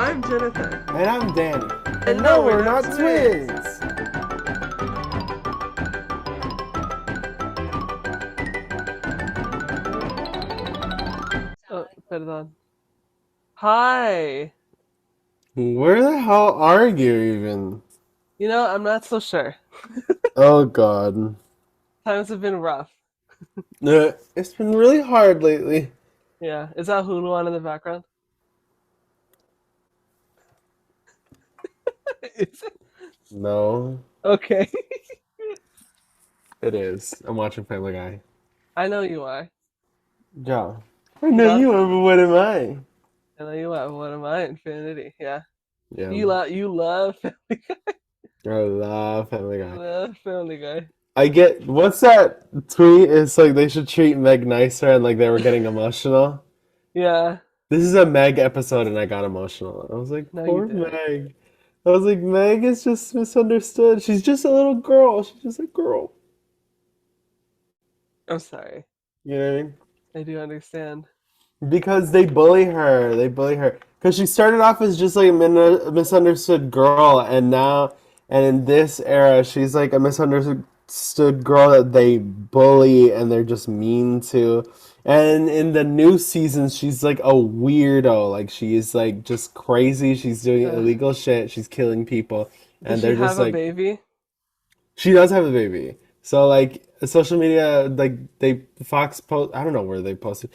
I'm Jennifer. And I'm Danny. And And no, no, we're we're not not twins. twins. Oh, perdón. Hi. Where the hell are you even? I'm not so sure. Oh god. Times have been rough. It's been really hard lately. Yeah. Is that Hulu on in the background? Is it? No, Okay. it is. I'm watching Family Guy. I know you are. Yeah. I know Not. you are, but what am I? I know you are. What am I? Infinity. Yeah. Yeah. You love Family Guy. I love Family You Guy. love Family Guy. I get what's that tweet? It's like they should treat Meg nicer and like they were getting emotional. Yeah. This is a Meg episode and I got emotional. I was like, No, you poor didn't. Meg. I was like, Meg is just misunderstood. She's just a little girl. She's just a girl. I'm sorry. You know what I mean? I do understand. Because they bully her. They bully her. Because she started off as just like a misunderstood girl, and in this era, she's like a misunderstood girl that they bully and they're just mean to. And in the new season, she's like a weirdo. Like she's like just crazy. She's doing Uh, illegal shit. She's killing people, did and she they're just have a like baby? she does have a baby. So like social media, like they Fox post. I don't know where they posted.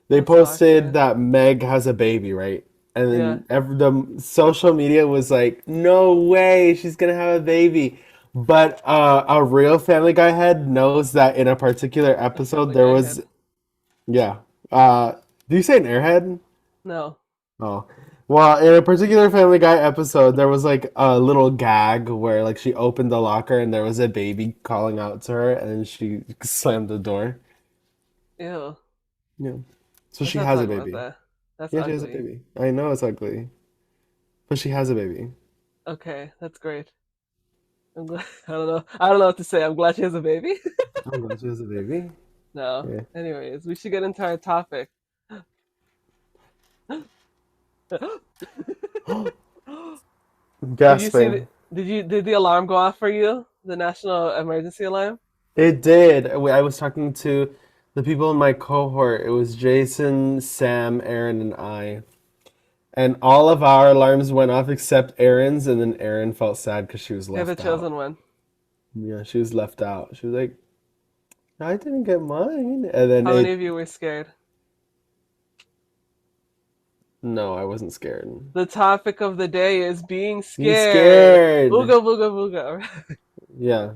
They That's Fox, posted yeah. that Meg has a baby, right? And Yeah. then the social media was like, "No way, she's gonna have a baby." But a real Family Guy head knows that in a particular A episode Family there Guy was, head. yeah. Do you say an airhead? No. Oh. Well, in a particular Family Guy episode, there was like a little gag where like she opened the locker and there was a baby calling out to her and she slammed the door. Ew. Yeah. So Let's she not has a talk about baby. that. That's Yeah, she has a ugly. baby. I know it's ugly, but she has a baby. Okay, that's great. I'm glad. I don't know. I don't know what to say. I'm glad she has a baby. I'm glad she has a baby. No. Yeah. Anyways, we should get into our topic. Did you see the, Gasping. did the alarm go off for you? The national emergency alarm? It did. I was talking to the people in my cohort. It was Jason, Sam, Aaron, and I. And all of our alarms went off except Aaron's, and then Aaron felt sad because she was You're the left out. chosen one. Yeah, she was left out. She was like, I didn't get mine. And then How many it, of you were scared? no, I wasn't scared. The topic of the day is being Be scared. scared. Ooga booga booga. Yeah.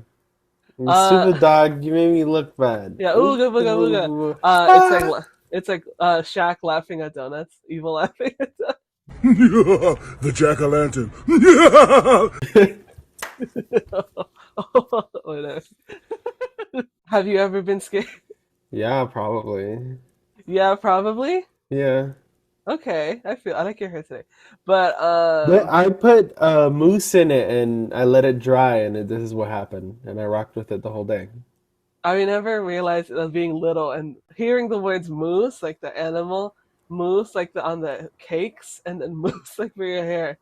You Uh, stupid dog, you made me look bad. yeah, Ooh, ooga booga ooh, booga. ooh, ooh. It's like Ah! Shaq laughing at donuts, evil laughing at donuts. The jack-o'-lantern. Whatever. Have you ever been scared? Yeah, probably. Yeah, probably. Yeah. Okay, I like your hair today, but But I put mousse in it and I let it dry, and this is what happened. And I rocked with it the whole day. I never realized as being little and hearing the words moose, like the animal moose, like on the cakes, and then moose like for your hair.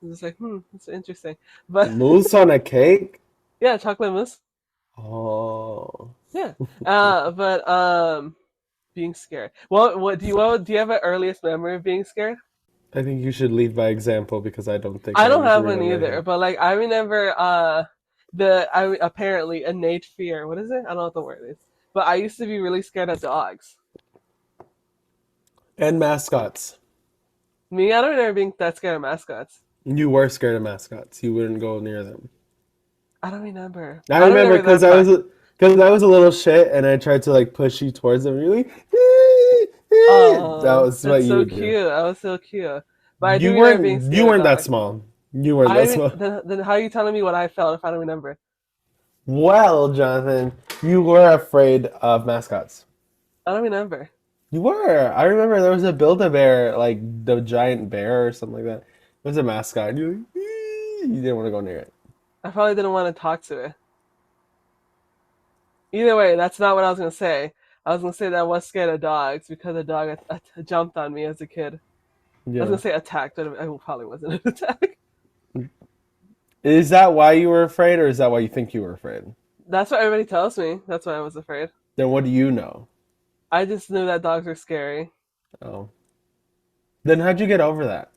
I'm just like, that's interesting. But Mousse on a cake? yeah, chocolate mousse. Oh. Yeah. But being scared. What do you have an earliest memory of being scared? I think you should lead by example because I don't think I I don't have one remember either, anything. but like I remember the I apparently innate fear. What is it? I don't know what the word is. But I used to be really scared of dogs. And mascots. Me, I don't remember being that scared of mascots. You were scared of mascots. You wouldn't go near them. I don't remember. I I don't remember remember because that fact. I was a little shit and I tried to like push you towards them. And you're like, that Oh, was what that's you so would do. cute. I was so cute. But I do remember being You scared of weren't that dogs. small. You weren't that small. Then how are you telling me what I felt if I don't remember? Well, Jonathan, you were afraid of mascots. I don't remember. You were. I remember there was a Build-A-Bear, like the giant bear or something like that. It was a mascot. You didn't want to go near it. I probably didn't want to talk to it. Either way, that's not what I was gonna say. I was gonna say that I was scared of dogs because a dog jumped on me as a kid. I was Yeah. gonna say attack, but it probably wasn't an attack. Is that why you were afraid, or is that why you think you were afraid? That's what everybody tells me. That's why I was afraid. Then what do you know? I just knew that dogs were scary. Oh. Then how'd you get over that?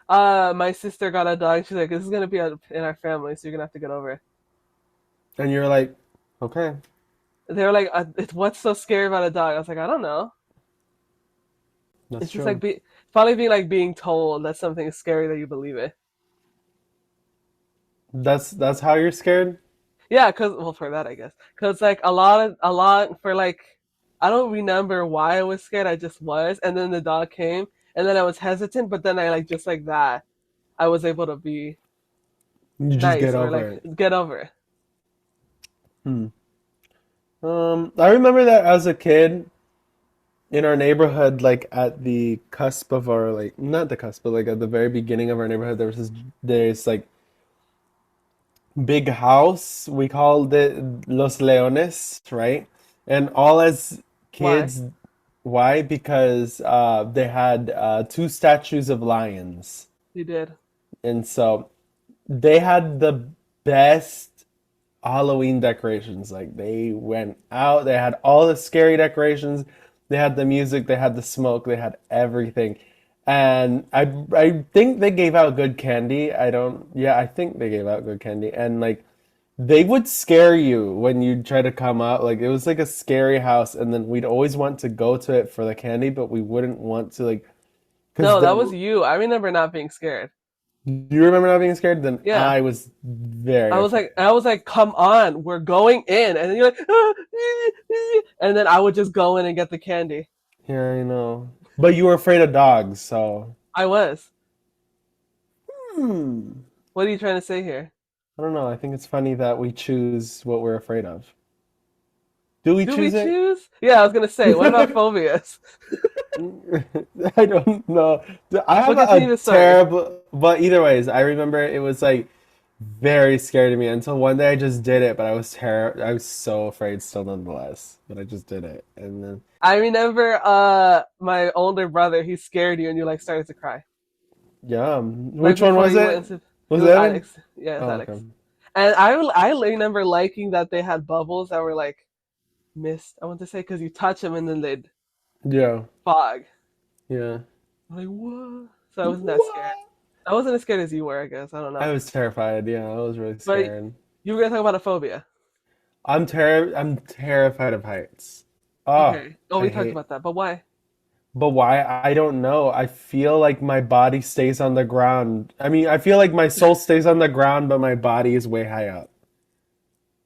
My sister got a dog. She's like, "This is gonna be in our family, so you're gonna have to get over it." And you're like, okay, They were like, "What's so scary about a dog?" I was like, "I don't know. that's It's just like true. probably being like being told that something is scary that you believe it." That's how you're scared? Yeah, cause well, for that I guess, cause like a lot for like, I don't remember why I was scared. I just was, and then the dog came, and then I was hesitant, but then I like just like that, I was able to be You just nice get or over like it. get over it. Hmm. I remember that as a kid in our neighborhood, like at the cusp of our like not the cusp, but like at the very beginning of our neighborhood, there's like big house. We called it Los Leones, right? And all as Why? kids, why? Because they had two statues of lions. You did. And so they had the best Halloween decorations. Like they went out, they had all the scary decorations, they had the music, they had the smoke, they had everything. And I think they gave out good candy. I don't, yeah, I think they gave out good candy. And like they would scare you when you try to come out. Like it was like a scary house, and then we'd always want to go to it for the candy, but we wouldn't want to like because No, that was the you. I remember not being scared. do you remember not being scared? Then Yeah. I was very afraid. I was like, come on, we're going in, and then you're like, "Ah, and then I would just go in and get the candy. Yeah, I know. But you were afraid of dogs, so I was. hmm. What are you trying to say here? I don't know. I think it's funny that we choose what we're afraid of. Do we Do we choose it? choose? Yeah, I was gonna say, what about phobias? I don't know. I We'll have continue a the story. terrible, but either ways, I remember it was like very scary to me until one day I just did it, but I was so afraid still nonetheless. But I just did it. And then I remember my older brother, he scared you and you like started to cry. yeah, Like which one before was you went it? into it Was was Evan? Alex. Yeah, it's Oh, okay. Alex. And I remember liking that they had bubbles that were like mist, I want to say, because you touch them and then they'd Yeah. fog. Yeah. I'm like, what? So I wasn't that scared. What? I wasn't as scared as you were, I guess. I don't I know. was terrified. Yeah, I was really But scared. you were gonna talk about a phobia. I'm terrified of heights. Oh, Okay. Oh, I we talked hate. about that. But why? But why? I don't know. I feel like my body stays on the ground. I mean, I feel like my soul stays on the ground, but my body is way high up.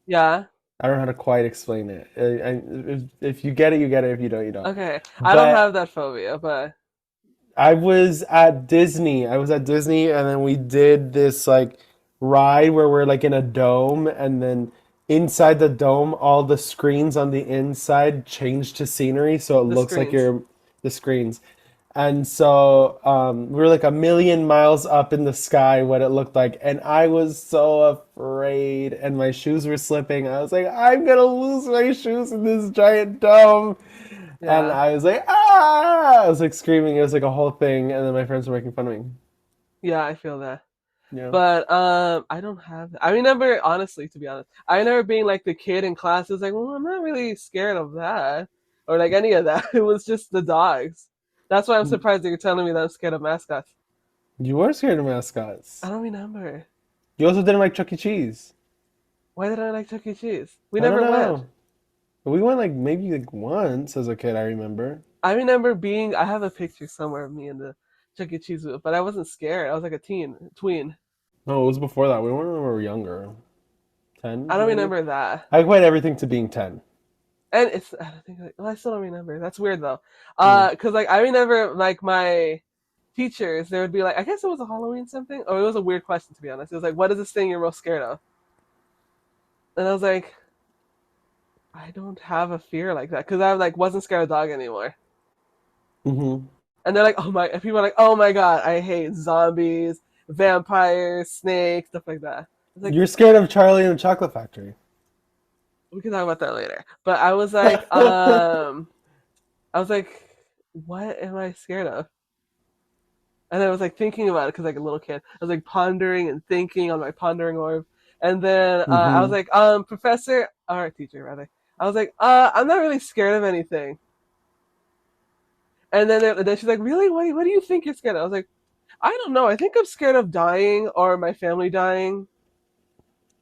Yeah. I don't know how to quite explain it. If you get it, you get it. If you don't, you don't. Okay. I don't But have that phobia, but I was at Disney. I was at Disney, and then we did this like ride where we're like in a dome, and then inside the dome, all the screens on the inside change to scenery, so it the looks like screens. you're the screens. And so we were like a million miles up in the sky, what it looked like, and I was so afraid, and my shoes were slipping. I was like, I'm gonna lose my shoes in this giant dome. And Yeah. I was like, ah! I was like screaming. It was like a whole thing. And then my friends were making fun of me. Yeah, I feel that. Yeah. But I don't have that. I remember honestly, to be honest, I remember being like the kid in class who's like, well, I'm not really scared of that or like any of that. It was just the dogs. That's why I'm surprised that you're telling me that I'm scared of mascots. You were scared of I mascots. don't remember. You also didn't like Chuck E. Cheese. Why did I like Chuck E. Cheese? We I don't never went. know. We went like maybe like once as a kid, I remember. I remember being. I have a picture somewhere of me in the Chuck E. Cheese booth, but I wasn't scared. I was like a tween. No, it was before that. We went when we were younger. I 10, don't maybe? remember that. I equate everything to being 10. And it's I don't think like, well, I still don't remember. That's weird though. Mm. Cause like I remember like my teachers, they would be like, I guess it was a Halloween something, or it was a weird question to be honest. It was like, what is this thing you're most scared of? And I was like, I don't have a fear like that, cause I like wasn't scared of dog anymore. Hmm. And they're like, oh my, and people are like, oh my god, I hate zombies, vampires, snakes, stuff like that. It's like You're scared of Charlie and the Chocolate Factory. we can talk about that later. But I was like, what am I scared of? And I was like thinking about it because like a little kid, I was like pondering and thinking on my pondering orb. And then I was Mm-hmm. like, professor, or teacher rather. I was like, I'm not really scared of anything. And then she's like, really? What do you think you're scared of? I was like, I don't know. I think I'm scared of dying or my family dying.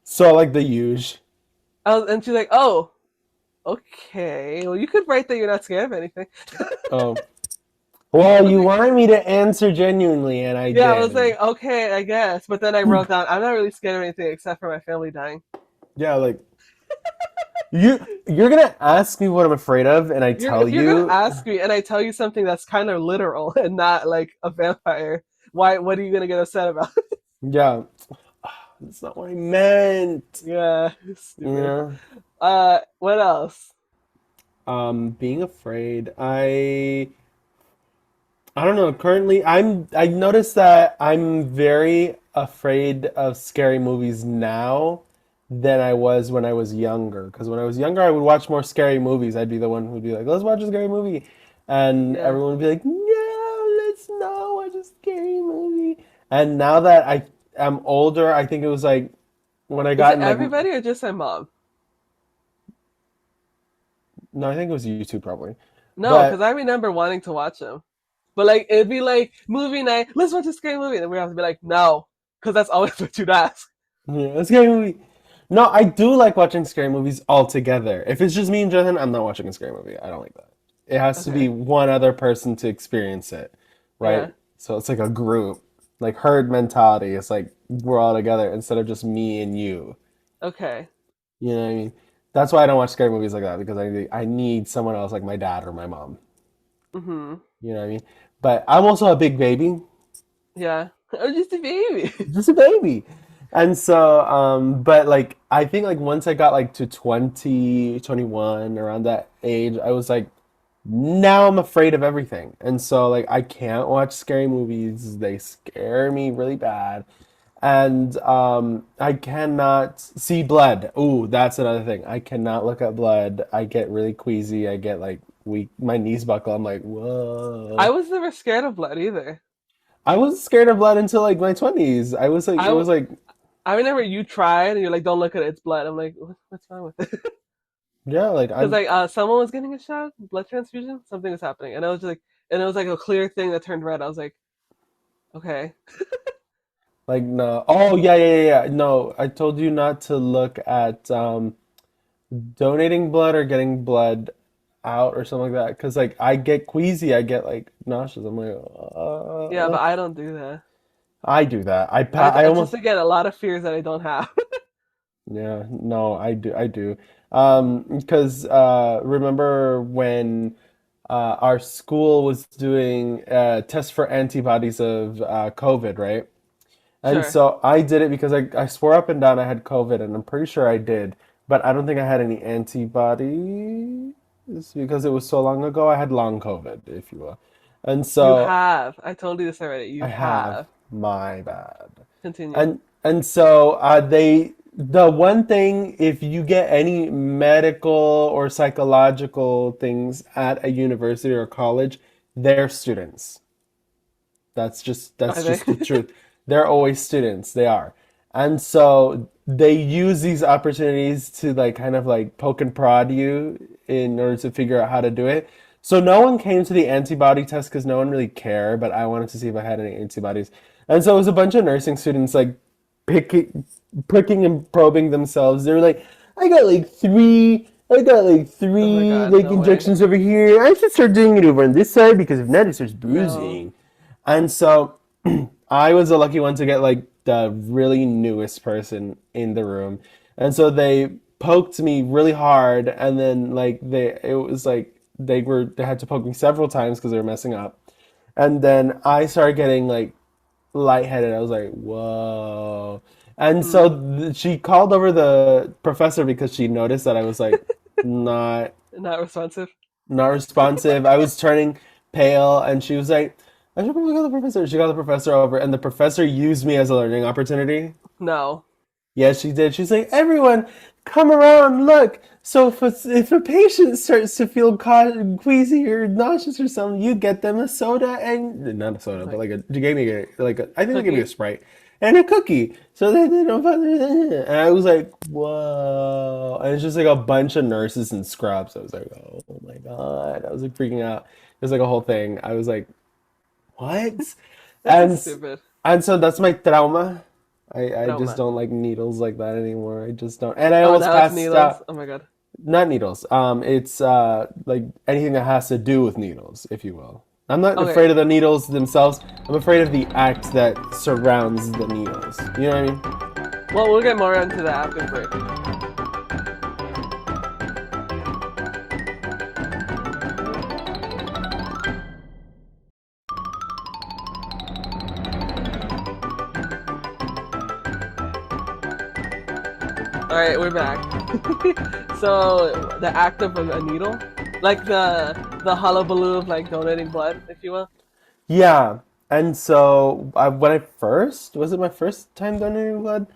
So like the huge. And she's like, oh, okay. Well, you could write that you're not scared of anything. Oh. Well, I was you like, wanted me to answer genuinely, and I yeah, I was did. like, okay, I guess. But then I wrote down, I'm not really scared of anything except for my family dying. Yeah, like you're gonna ask me what I'm afraid of, and I tell If you're gonna you, ask me and I tell you something that's kind of literal and not like a vampire, what are you gonna get upset about? yeah, that's not what I meant. Yeah, stupid. Yeah. What else? Being afraid. I don't know. Currently, I noticed that I'm very afraid of scary movies now than I was when I was younger. Because when I was younger, I would watch more scary movies. I'd be the one who'd be like, "Let's watch a scary movie," and Yeah. everyone would be like, "No, let's not watch a scary movie." And now that I am older, I think it was like when I Is got it in like everybody or just my mom? no, I think it was you two probably, No, because but I remember wanting to watch them. But like it'd be like movie night, let's watch a scary movie, and we have to be like, no, because that's always what you'd ask. yeah, a scary movie. No, I do like watching scary movies all together. If it's just me and Jonathan, I'm not watching a scary movie. I don't like that. It has to be Okay. one other person to experience it, right? Yeah. So it's like a group, like herd mentality. It's like we're all together instead of just me and you. Okay. You know what I mean? That's why I don't watch scary movies like that because I need someone else like my dad or my mom. Mm-hmm. You know what I mean? But I'm also a big baby. Yeah. I'm just a baby. Just a baby. And so, but like, I think like once I got like to 20, 21, around that age, I was like, now I'm afraid of everything. And so, like, I can't watch scary movies. They scare me really bad. And I cannot see blood. Ooh, that's another thing. I cannot look at blood. I get really queasy. I get like weak. My knees buckle. I'm like, I whoa. was never scared of blood either. I was scared of blood until like my 20s. I was like, it I was like, I remember you tried and you're like, don't look at it, it's blood. I'm like, what's wrong with it? yeah, like Because I'm like someone was getting a shot, blood transfusion, something was happening, and I was just like, and it was like a clear thing that turned red. I was like, okay, like no. Oh yeah, yeah, yeah, yeah. No, I told you not to look at donating blood or getting blood out or something like that. Because like I get queasy, I get like nauseous. I'm like, yeah, but I don't do that. I do that. I It's just almost again a lot of fears that I don't have. yeah. No, I do. Because remember when our school was doing tests for antibodies of COVID, right? And Sure. so I did it because I swore up and down I had COVID, and I'm pretty sure I did, but I don't think I had any antibodies because it was so long ago. I had long COVID, if you will. And You so have. I told you this already. I You have have. my bad. Continue. And so the one thing if you get any medical or psychological things at a university or college, they're students. Are That's they? just the truth. They're always students. They are. And so they use these opportunities to like kind of like poke and prod you in order to figure out how to do it. So no one came to the antibody test because no one really cared, but I wanted to see if I had any antibodies. And so it was a bunch of nursing students like picking pricking and probing themselves. They were like, I got like Oh my three God, like no way. injections over here. I should start doing it over on this side because if not, it starts No. bruising. And so I was the lucky one to get like the really newest person in the room. And so they poked me really hard and then like it was like they had to poke me several times because they were messing up. And then I started getting like lightheaded. I was like, "Whoa." And so Hmm. she called over the professor because she noticed that I was like not Not responsive. not responsive. I was turning pale, and she was like, I should probably call the professor. She called the professor over, and the professor used me as a learning opportunity. No. Yes, she did. She's like, everyone, come around, look. So if a patient starts to feel queasy or nauseous or something, you get them a soda and not a soda, but Like like a you gave me I think they gave me a cookie. Sprite and a cookie, so they don't bother. And I was like, whoa! And it's just like a bunch of nurses and scrubs. I was like, oh my God! I was like freaking out. It was like a whole thing. I was like, what? That's so And stupid. so that's my trauma. I just Trauma. don't like needles like that anymore. I just don't. And I Oh, almost now it's passed needles. out. Oh my god. Not needles. It's like anything that has to do with needles, if you will. I'm not Okay. afraid of the needles themselves. I'm afraid of the act that surrounds the needles. You know what I mean? Well, we'll get more into that after break. All right, we're back. So the act of a needle, like the hullabaloo of like donating blood, if you will. Yeah. And so when I first, was it my first time donating blood?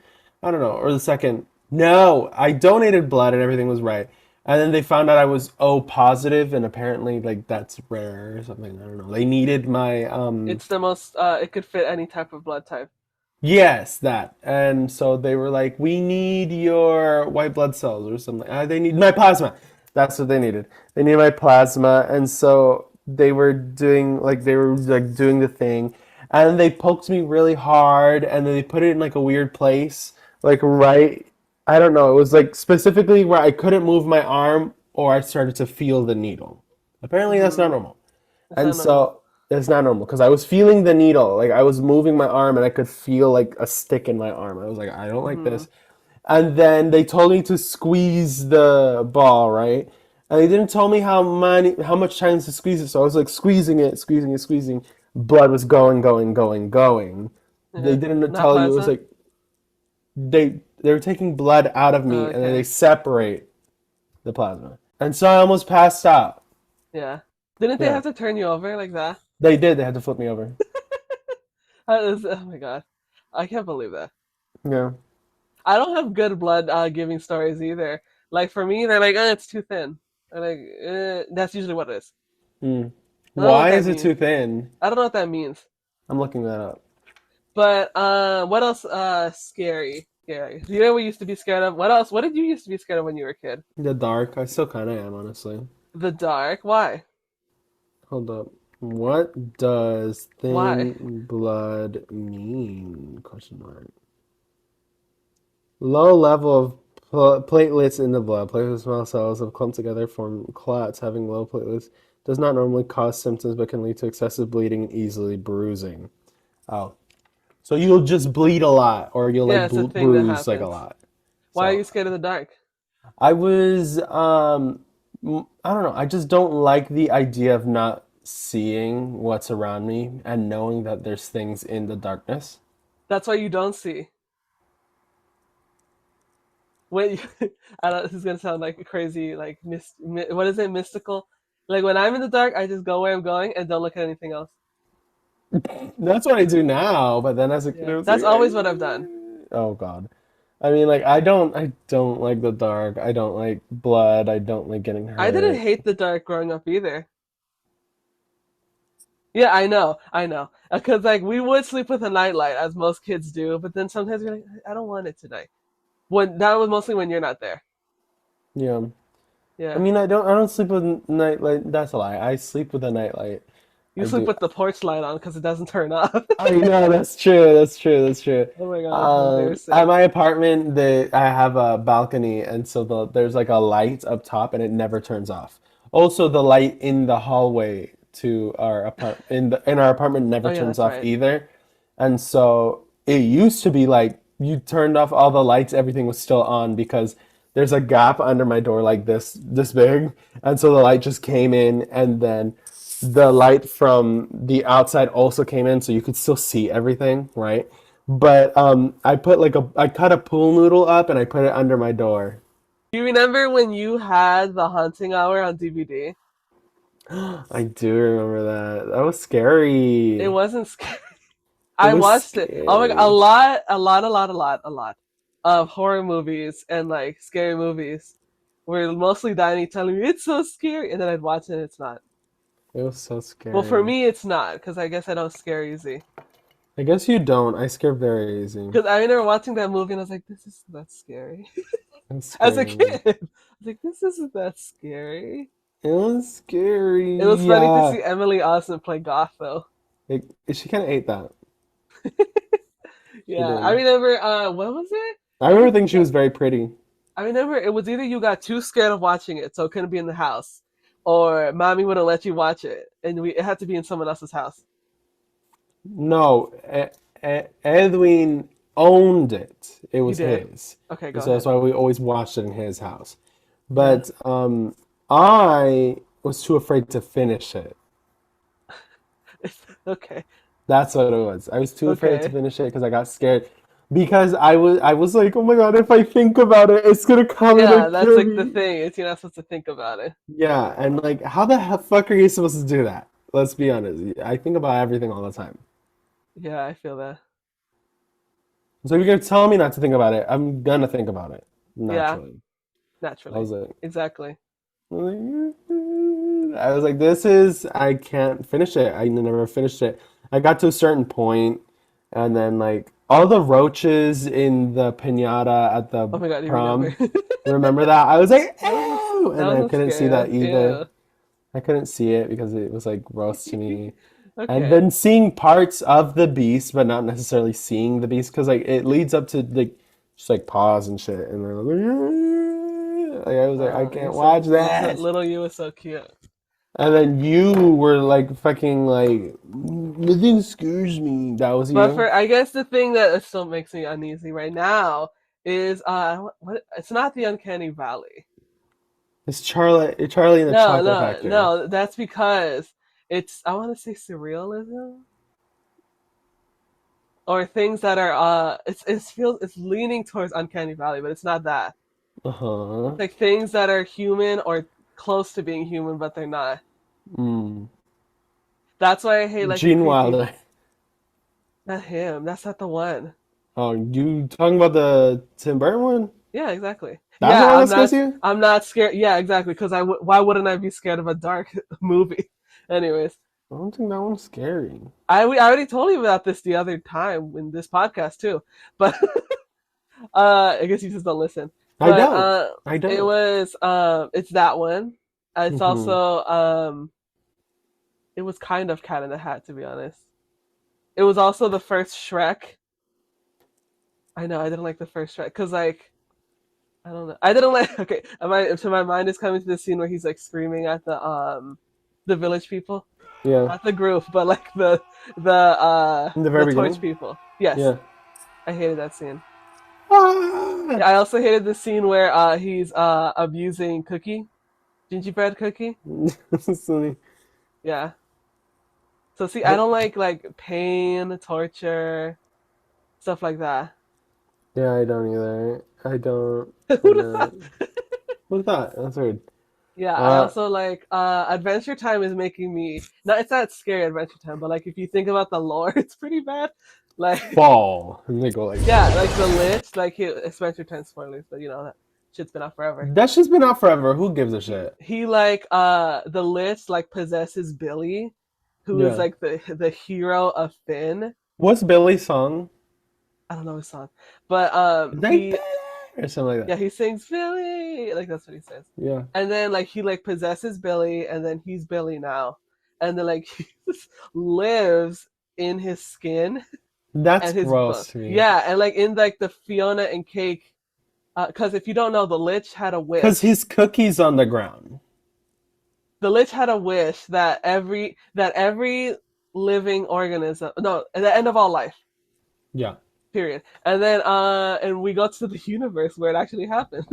I don't know, or the second. No, I donated blood and everything was right. And then they found out I was O positive, and apparently like that's rare or something. I don't know. They needed my It's the most. It could fit any type of blood type. Yes, that. And so they were like, "We need your white blood cells or something. They need my plasma." That's what they needed. They needed my plasma, and so they were like doing the thing, and they poked me really hard, and then they put it in like a weird place, like right. I don't know. It was like specifically where I couldn't move my arm, or I started to feel the needle. Apparently, that's not Hmm. normal. It's And not normal. so it's not normal because I was feeling the needle. Like I was moving my arm and I could feel like a stick in my arm. I was like, I don't like Hmm. this. And then they told me to squeeze the ball, right? And they didn't tell me how much time to squeeze it. So I was like squeezing it, squeezing it, squeezing. Blood was going, going, going, going. They Yeah. didn't Not tell you it was plasma. like they were taking blood out of Oh, me and then they okay. separate the plasma. And so I almost passed out. Yeah. Didn't they Yeah. have to turn you over like that? They did. They had to flip me over. Oh my god. I can't believe that. Yeah. I don't have good blood giving stories either. Like for me, they're like, oh, it's too thin. I'm like, that's usually what it is. Mm. I don't know what Why that is it too means. thin? I don't know what that means. I'm looking that up. But what else? Scary, scary. Do you know what you used to be scared of? What else? What did you used to be scared of when you were a kid? The dark. I still kind of am, honestly. The dark. Why? Hold up. What does Why? thin blood mean? Question mark. Low level of platelets in the blood. Platelets and small cells have clumped together, form clots. Having low platelets does not normally cause symptoms, but can lead to excessive bleeding and easily bruising. Oh, so you'll just bleed a lot, or you'll Yeah, like it's a thing that bruise like a happens. lot. Why are you So scared of the dark? I was I don't know. I just don't like the idea of not seeing what's around me and knowing that there's things in the darkness. That's why you don't see. When you, I don't, this is gonna sound like a crazy, like what is it, mystical? Like when I'm in the dark, I just go where I'm going and don't look at anything else. That's what I do now, but then as a kid I Yeah, was like that's always what I've done. oh God. I mean like I don't like the dark. I don't like blood. I don't like getting I didn't hurt. hate the dark growing up either. Yeah, I know, I know. Because like we would sleep with a nightlight, as most kids do, but then sometimes you're like, I don't want it tonight. When that was mostly when you're not there. Yeah. I Yeah, mean I don't sleep with nightlight. That's a lie. I sleep with a nightlight. you I sleep do. with the porch light on because it doesn't turn off. I know that's true. That's true. That's true. Oh my god, At embarrassing. my apartment, I have a balcony, and so there's like a light up top, and it never turns off. Also, the light in the hallway to our in our apartment Oh never yeah, turns that's off right. either. And so it used to be like you turned off all the lights, everything was still on because there's a gap under my door like this big, and so the light just came in, and then the light from the outside also came in, so you could still see everything, right? But I cut a pool noodle up and I put it under my door. Do you remember when you had The Haunting Hour on DVD? I do remember that. That was It scary. wasn't scary. It I was watched it. Oh my god, scary. a lot of horror movies and like scary movies where mostly Danny telling me it's so scary, and then I'd watch it and it's not. It was so Well, for scary. me, it's not because I guess I don't scare easy. I guess you don't. I scare very easy. Because I remember watching that movie and I was like, this isn't that scary. It's As a scary. kid, I was like, this isn't that scary. It was scary. It was funny to Yeah. see Emily Austin play Goth though. She kind of ate that. She Yeah, I did. remember. What was it? I I remember think thinking you she got. was very pretty. I remember it was either you got too scared of watching it, so it couldn't be in the house, or mommy wouldn't let you watch it, and it had to be in someone else's house. No, Edwin owned it. It He was did. his. Okay, And go so that's ahead. why we always watched it in his house. Yeah. But I was too afraid to finish it. Okay. That's what it was. I was too afraid to Okay. finish it because I got scared. Because I was like, oh my God, if I think about it, it's gonna come Yeah, and that's kill like the me. thing. It's you're not supposed to think about it. Yeah, and like, how the fuck are you supposed to do that? Let's be honest. I think about everything all the time. Yeah, I feel that. So if you're gonna tell me not to think about it, I'm gonna think about it Yeah, naturally. I naturally. was like, Exactly. I was like, this is, I can't finish it. I never finished it. I got to a certain point, and then like all the roaches in the piñata at the Oh my God, you remember? prom. Remember that? I was like, That was ew, that and I was a couldn't see scare. that either. Ew. I couldn't see it because it was like gross to me. And Okay. then seeing parts of the beast, but not necessarily seeing the beast, because like it leads up to like just like pause and shit, and then like, I was like, I You're can't so watch that. little you was so cute. And then you were like fucking like nothing scares me. That was But you. for I guess the thing that still makes me uneasy right now is what it's not the uncanny valley. It's Charlie and the No, Chocolate no, Factory. no, that's because it's I want to say surrealism or things that are it's leaning towards uncanny valley, but it's not that. It's Uh-huh. like things that are human or close to being human, but they're not. Mm. That's why I hate like the Gene creepy. Wilder. Not him. That's not the one. Oh, you talking about the Tim Burton one? Yeah, exactly. That's the Yeah, one that scares you? I'm not scared. Yeah, exactly. Because why wouldn't I be scared of a dark movie? Anyways, I don't think that one's scary. I already told you about this the other time in this podcast too, but I guess you just don't listen. I But don't. I it don't. was it's that one. It's Hmm. also it was kind of Cat in the Hat to be honest. It was also the first Shrek. I know I didn't like the first Shrek because like I don't know. I didn't like. Okay, so my mind is coming to the scene where he's like screaming at the village people, Yeah. not the group, but like In the very the torch beginning? people. Yes, Yeah. I hated that scene. Ah! Yeah, I also hated the scene where he's abusing Cookie, gingerbread Cookie. Silly. Yeah. So see, I I, don't like pain, torture, stuff like that. yeah, I don't either. I don't. Who'd And have thought? what's that? That's weird. Yeah, I Uh, also like Adventure Time is making me no, it's not scary Adventure Time, but like if you think about the lore, it's pretty bad. Like Fall. And they go like yeah, like the Lich, like Adventure Time spoilers, but you know that shit's been out forever. that shit's been out forever. Who gives a shit? He like the Lich like possesses Billy, who is Yeah. like the hero of Finn. What's Billy's song? I don't know his song, but Like he Billy or something like that. yeah he sings Billy like that's what he says, Yeah. and then like he like possesses Billy, and then he's Billy now, and then like he just lives in his skin That's and his gross book. to me. Yeah, and like in like the Fiona and Cake, because if you don't know, the Lich had a Cause wish. his cookies on the ground. The Lich had a wish that every living organism, no, at the end of all life, Yeah. period. And then and we got to the universe where it actually happened.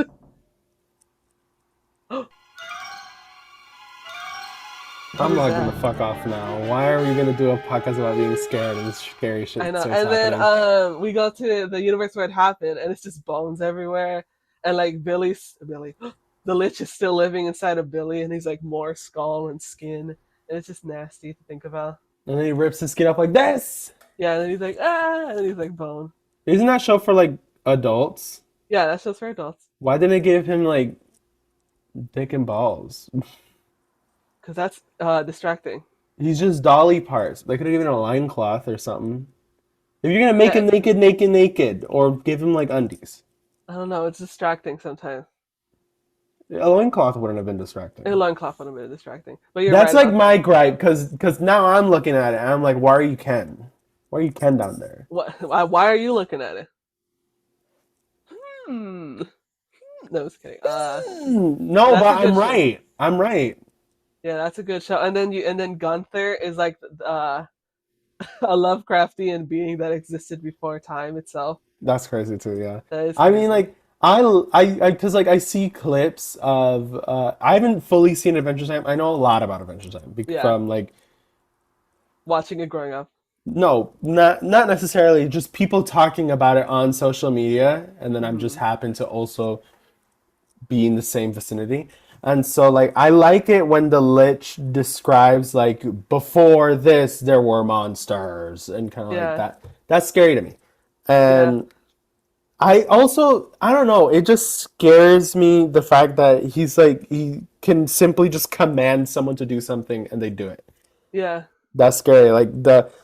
What I'm is logging the that? fuck off now. Why are we gonna do a podcast about being scared and scary I shit know. starts And then happening? we go to the universe where it happened, and it's just bones everywhere. And like Billy, the Lich is still living inside of Billy, and he's like more skull and skin, and it's just nasty to think about. And then he rips his skin off like this. Yeah, and then he's like and then he's like bone. Isn't that show for like adults? Yeah, that's just for adults. Why didn't they give him like Dick and balls. because that's distracting. He's just dolly parts. They could have given him a loincloth or something. If you're gonna make Yeah, him naked, naked, naked, or give him like undies. I don't know. It's distracting sometimes. A loincloth wouldn't have been A distracting. loincloth would have been distracting. But you're That's right like about that. my gripe, cause now I'm looking at it and I'm like, why are you Ken? Why are you Ken down there? What? Why are you looking at it? Hmm. No, just kidding. No, That's a but good I'm show. right. I'm right. Yeah, that's a good show. And then Gunther is like a Lovecraftian being that existed before time itself. That's crazy too, yeah. That is I mean, crazy. like, cause like I see clips of, I haven't fully seen Adventure Time. I know a lot about Adventure Time Yeah, from like, watching it growing up. no, not necessarily, just people talking about it on social media, and then I'm just Hmm. happen to also be in the same vicinity. And so like I like it when the Lich describes like before this there were monsters and kind of like Yeah, that. That's scary to me. yeah, And I also, I don't know, it just scares me the fact that he's like, he can simply just command someone to do something and they do it. yeah. That's scary. Like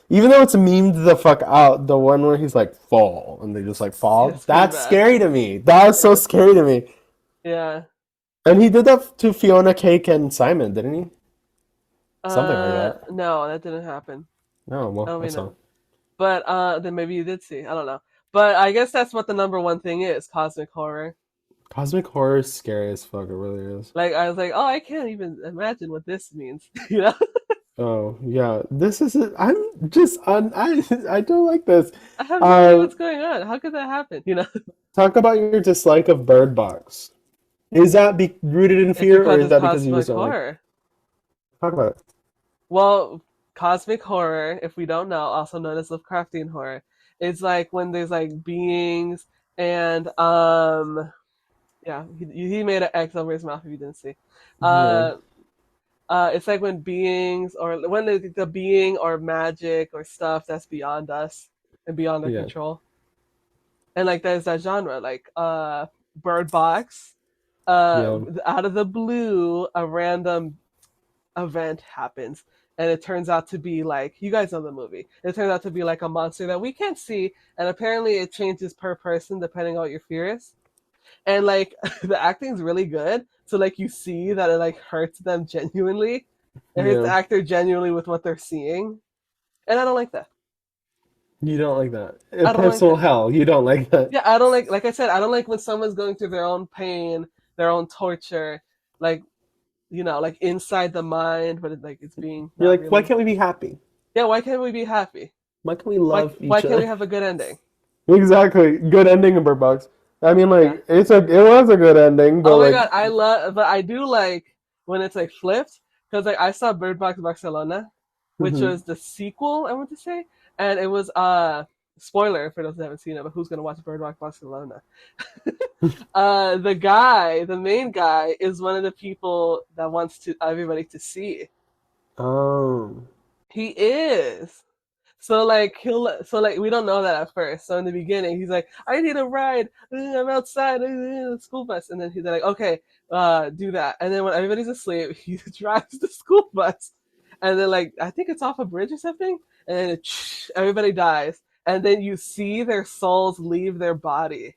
even though it's memed the fuck out, the one where he's like, fall, and they just like Yeah, fall, it's pretty that's bad. scary to me. That was so scary to me. Yeah. And he did that to Fiona, Cake, and Simon, didn't he? Something like that. No, that didn't happen. No, I well, don't mean that's no. all. But then maybe you did see. I don't know. But I guess that's what the number one thing is, cosmic horror. Cosmic horror is scary as fuck, it really is. Like I was like, oh, I can't even imagine what this means. You know? Oh, yeah. This is I'm just I don't like this. I have no idea Um, what's going on. How could that happen? You know? Talk about your dislike of Bird Box. Is that rooted in It's fear, or because is it's that because you just cosmic don't like? horror. Talk about it. Well, cosmic horror, if we don't know, also known as Lovecraftian horror, is like when there's like beings and yeah, he made an X over his mouth if you didn't see. Yeah, Uh, it's like when beings or when the being or magic or stuff that's beyond us and beyond our yeah, control. And like there's that genre, like Bird Box. yeah, Out of the blue, a random event happens, and it turns out to be like you guys know the movie. It turns out to be like a monster that we can't see, and apparently it changes per person depending on what your fear is. And like the acting's really good, so like you see that it like hurts them genuinely. It hurts the yeah. actor genuinely with what they're seeing, and I don't like that. You don't like that. I don't like Personal that. hell. You don't like that. Yeah, I don't like I said, I don't like when someone's going through their own pain, their own torture, like like inside the mind, but like it's being You're not like, why really. can't we be happy? Yeah, why can't we be happy? Why can't we Why love why each can't we other? have a good ending? Exactly. Good ending in Bird Box. I mean, Yeah. like, it was a good ending, but Oh my like, god, I love, but I do like when it's like flipped because like I saw Bird Box Barcelona, which mhm. was the sequel I want to say, and it was spoiler for those that haven't seen it, but who's gonna watch Bird Box Barcelona? The main guy, is one of the people that wants to everybody to see. Oh, He is. So like we don't know that at first. So in the beginning he's like, I need a ride. I'm outside. School bus. And then he's like, okay, do that. And then when everybody's asleep, he drives the school bus. And then like I think it's off a bridge or something. And then everybody dies. And then you see their souls leave their body.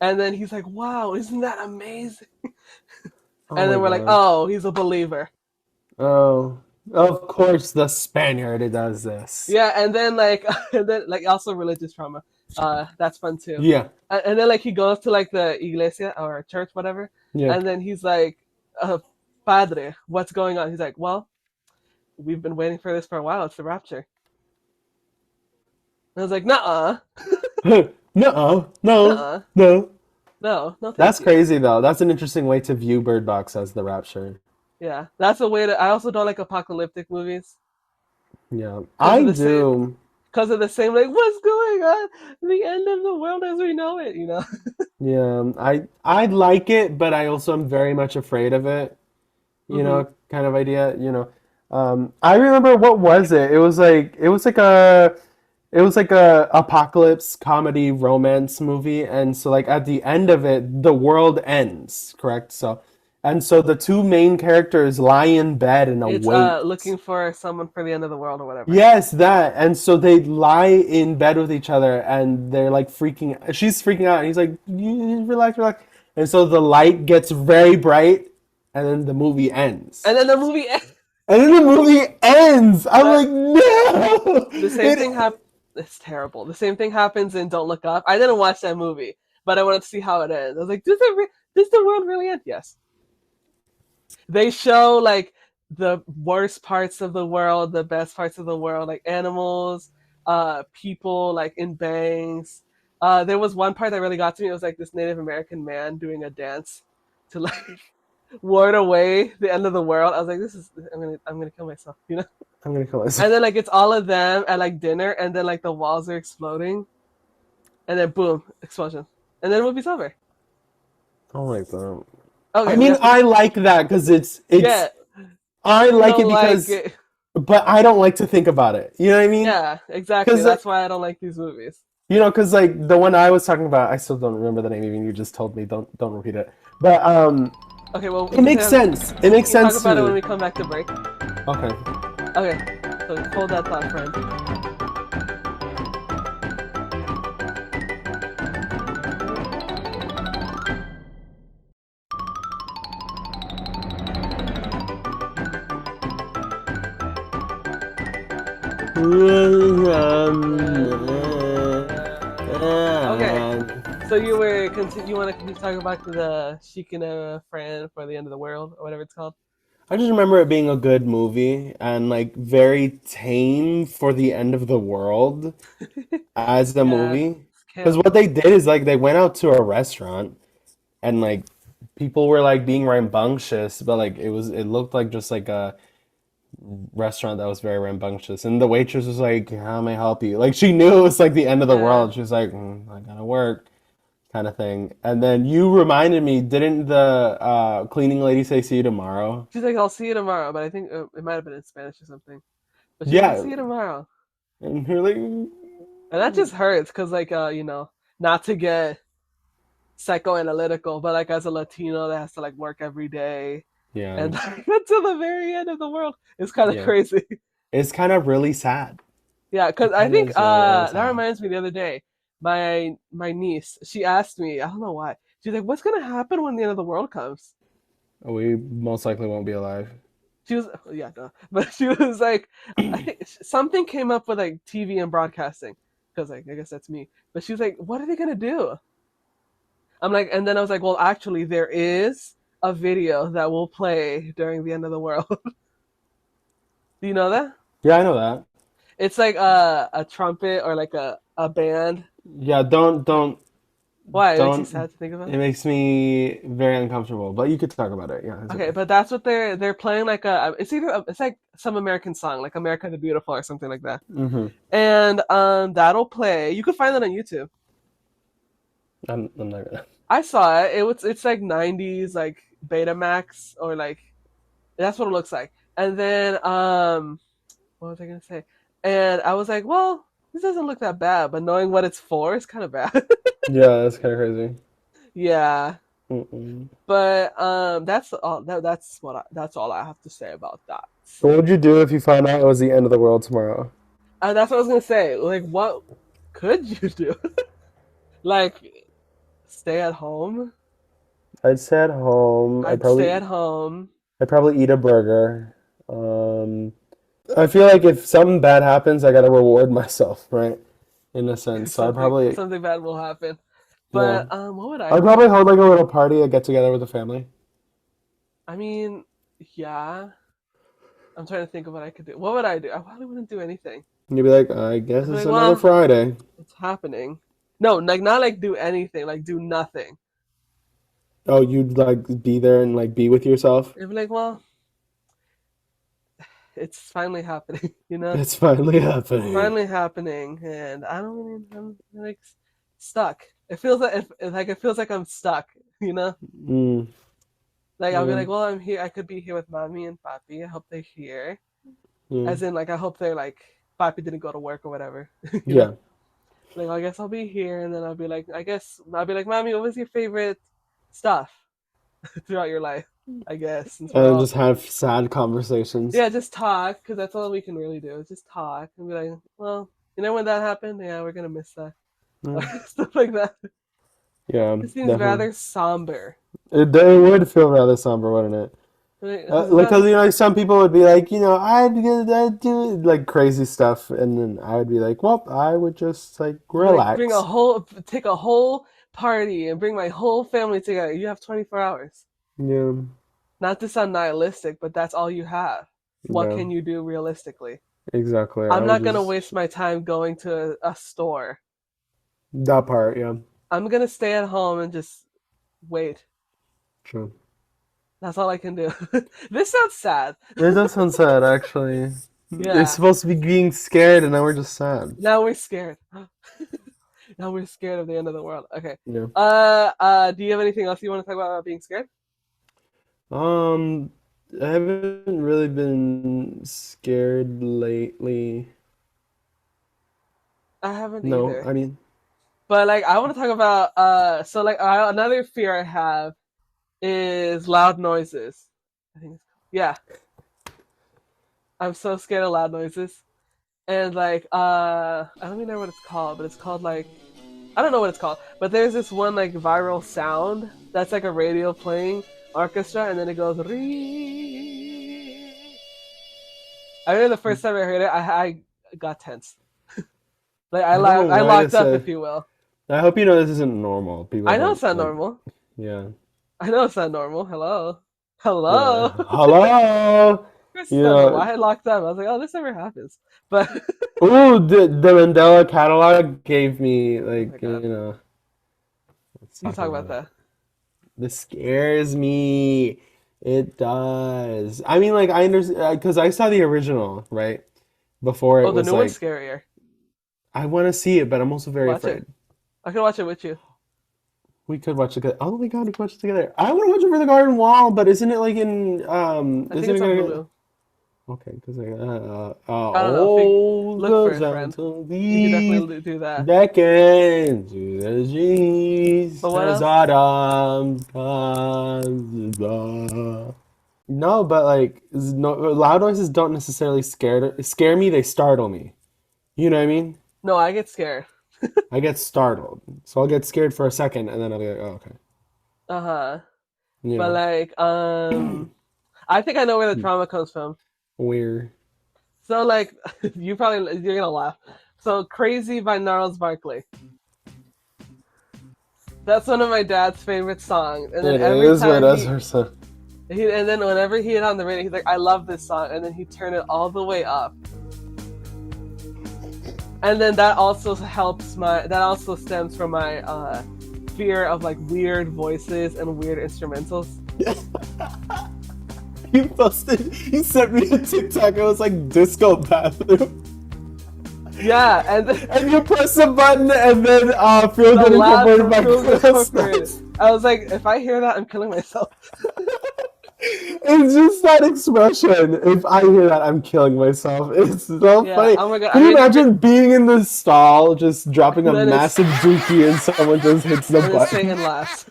And then he's like, wow, isn't that amazing? oh And my then we're like, God. oh, he's a believer. Oh, of course the Spaniard does this. Yeah, and then like and then like also religious trauma. That's fun too. Yeah, And then like he goes to like the iglesia or church, whatever, yeah. and then he's like, Padre, what's going on? He's like, well, we've been waiting for this for a while. It's the rapture. And I was like, nuh-uh, No, no, nuh-uh, no. no, no, thank That's you. crazy though. That's an interesting way to view Bird Box as the Rapture. Yeah, that's a way to. I also don't like apocalyptic movies Yeah, because I of the same. do. Because of the same, like, what's going on? The end of the world as we know it, you know? Yeah, I like it, but I also am very much afraid of it. Hmm. Kind of idea. I remember what was it? It was like It was like a apocalypse comedy romance movie, and so like at the end of it, the world ends, correct? So the two main characters lie in bed and It's await. looking for someone for the end of the world or whatever. Yes, that. And so they lie in bed with each other and they're like freaking she's freaking out and he's like, Relax, relax." And so the light gets very bright and then the movie ends. And then the movie And then the movie ends. I'm that like, "No!" the same thing happened. It's terrible. The same thing happens in Don't Look Up. I didn't watch that movie, but I wanted to see how it ends. I was like, does the world really end? Yes. They show like the worst parts of the world, the best parts of the world, like animals, people like in bangs. There was one part that really got to me. It was like this Native American man doing a dance to like ward away the end of the world. I was like, this is I'm gonna kill myself, you know? I'm gonna kill And myself. then like it's all of them at like dinner, and then like the walls are exploding, and then boom, explosion, and then the movie's over. I don't like that. I Okay, we mean, have to. I like that because it's Yeah, I you like it don't like because, it. but I don't like to think about it. You know what I mean? Yeah, exactly. Because That's why I don't like these movies. because like the one I was talking about, I still don't remember the name. Even you just told me. Don't repeat it. But Okay, well it makes sense. It makes we can talk sense about it to when me. we come back to break. Okay. Okay, so hold that thought, friend. Okay, so you want to continue talking about the Sheik and a friend for the end of the world or whatever it's called? I just remember it being a good movie and like very tame for the end of the world as the Yeah, movie. it's Because camp. what they did is like they went out to a restaurant and like people were like being rambunctious, but like it looked like just like a restaurant that was very rambunctious. And the waitress was like, "How may I help you?" Like she knew it was like the end of the Yeah. world. She was like, "I gotta work," kind of thing. And then you reminded me, didn't the cleaning lady say see you tomorrow? She's like, I'll see you tomorrow, but I think it might have been in Spanish or something. But she's like, Yeah. see you tomorrow. And you're like, And that just hurts because, like, not to get psychoanalytical, but like as a Latino that has to like work every day yeah, and like, until the very end of the world, it's kind of yeah. crazy. It's kind of really sad. Yeah, because It I kind of think is really, really that sad. reminds me the other day, my niece, she asked me, I don't know why, she's like, what's gonna happen when the end of the world comes? We most likely won't be alive. She was, yeah, duh. But she was like, I think something came up with like TV and broadcasting, because like I guess that's me. But she was like, what are they gonna do? I'm like, and then I was like, well, actually, there is a video that will play during the end of the world. Do you know that? Yeah, I know that. It's like a trumpet or like a band. Yeah, Why? It makes you don't. sad to think about. It makes me very uncomfortable. But you could talk about it. Yeah, it's Okay, okay. but that's what they're playing like it's either it's like some American song like America the Beautiful or something like that. Mm-hmm. And that'll play. You could find that on YouTube. I'm not gonna. I saw it. It's like 90s like Betamax or like that's what it looks like. And then what was I gonna say? And I was like, well, this doesn't look that bad, but knowing what it's for is kind of bad. Yeah, that's kind of crazy. Yeah, Mm-mm. but that's all. That's all I have to say about that. What would you do if you found out it was the end of the world tomorrow? That's what I was gonna say. Like, what could you do? Like, stay at home. I'd stay at home. I'd stay at home. I'd probably eat a burger. Um, I feel like if something bad happens, I gotta reward myself, right? In a sense. So I'd probably, Something bad will happen. yeah. But what would I I'd do? probably hold like a little party, a get together with the family. I mean, yeah. I'm trying to think of what I could do. What would I do? I probably wouldn't do anything. And you'd be like, I guess I'd be it's like, another well, Friday. it's happening. No, like not like do anything. Like do nothing. Oh, you'd like be there and like be with yourself? I'd be like, well, it's finally happening. You know, It's finally it's happening. finally happening, and I don't really. I'm like stuck. It feels like it feels like I'm stuck. You know. Mm, Like I'll be yeah, like, well, I'm here. I could be here with mommy and papi. I hope they're here. yeah. As in, like, I hope they're like Papi didn't go to work or whatever. You know, Yeah. like I guess I'll be here, and then I'll be like, Mommy, what was your favorite stuff throughout your life? I guess since we're And all just have sad conversations. yeah, just talk because that's all we can really do is just talk and be like, well, when that happened, yeah, we're gonna miss that Mm. stuff like that. Yeah, It seems definitely. rather somber. It would feel rather somber, wouldn't it? Because it's Like, not. 'cause, some people would be like, I'd do like crazy stuff, and then I would be like, well, I would just like Be like, relax. take a whole party and bring my whole family together. You have 24 hours. Yeah, Not to sound nihilistic, but that's all you have. What yeah, can you do realistically? exactly. I I'm would not gonna just waste my time going to a store. that part. Yeah, I'm gonna stay at home and just wait. true. That's all I can do. This sounds sad. It does sound sad, actually. It's Yeah. supposed to be being scared, and now we're just sad. Now we're scared. Now we're scared of the end of the world. Okay. Yeah. Do you have anything else you want to talk about being scared? Um, I haven't really been scared lately. I haven't No, either. I mean, But like I want to talk about so like another fear I have is loud noises. I think yeah, I'm so scared of loud noises. And like I don't even know what it's called, but it's called like I don't know what it's called, but there's this one like viral sound that's like a radio playing orchestra, and then it goes. I remember the first time I heard it, I got tense. Like I don't know I why locked this. up, if you will. I hope you know this isn't normal. People I know it's don't not like. normal. Yeah. I know it's not normal. Hello, Yeah. hello. Hello. It's not normal. Yeah. I had locked up. I was like, oh, this never happens. But Ooh, the Mandela catalog gave me oh my like god, Let's you talk talk about about it. that. This scares me. It does. I mean, like I understand because I saw the original right before Oh, it the was new one's like scarier. I want to see it, but I'm also very Watch it. afraid. I can watch it with you. We could watch it together. Oh my God, we could watch it together. I want to watch it for the Garden Wall, but isn't it like in I think isn't it it's on gonna Hulu. okay? Because I don't know. all Look for goes it, down friend. to You could the definitely do that. beckon to the trees But what as else? autumn comes by. No, but like no, loud noises don't necessarily scare me. They startle me. You know what I mean? No, I get scared. I get startled, so I'll get scared for a second, and then I'll be like, oh, okay, Uh-huh. you But know, like, I think I know where the trauma comes from. weird. So like, you're gonna laugh. So Crazy by Gnarls Barkley. That's one of my dad's favorite songs. And then It every is, but time that's her son. and then whenever he hit on the radio, he's like, I love this song, and then he turned it all the way up. And then that also stems from my fear of like weird voices and weird instrumentals. You sent me a TikTok. It was like disco bathroom, Yeah, and and you press a button, and then Feel the Good laugh Incorporated from by Feel Good Chris. Incorporated. I was like, if I hear that, I'm killing myself. It's just that expression. If I hear that, I'm killing myself. It's so Yeah, funny. oh my god, Can I you remember, imagine being in the stall, just dropping a and then it's massive dookie, and someone just hits the and then button? Satan laughs,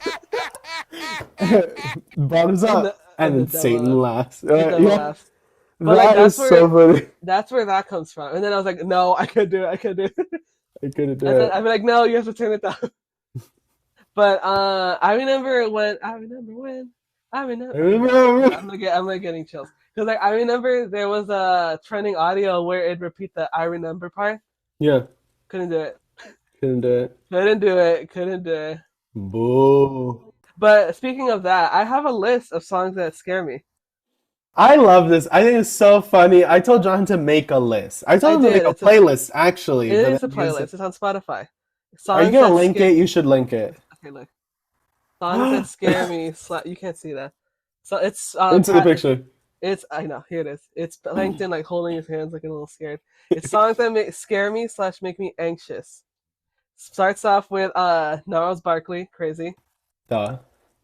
Bottoms up, and and the then devil Satan laughs. laughs. The devil Yeah, laughs. But like that is so funny. that's where that comes from. And then I was like, no, I can't do it. I can't do it. I couldn't do And then it. I'd be like, no, you have to turn it down. But I remember I remember. I remember. I'm like getting chills because like I remember there was a trending audio where it'd repeat the I remember part. Yeah, Couldn't do it. couldn't do it. Couldn't do it. Couldn't do it. Boo. But speaking of that, I have a list of songs that scare me. I love this. I think it's so funny. I told John to make a list. I I told him to make did. a playlist, actually. It But is a then he was playlist. It's on Spotify. are you Songs gonna that link scare. it? You should link it. Okay, look. Songs that scare me. You can't see that. So it's Into the picture. It's I know here it is. It's Plankton like holding his hands looking a little scared. It's songs that scare me / make me anxious. Starts off with Gnarls Barkley, Crazy. Duh.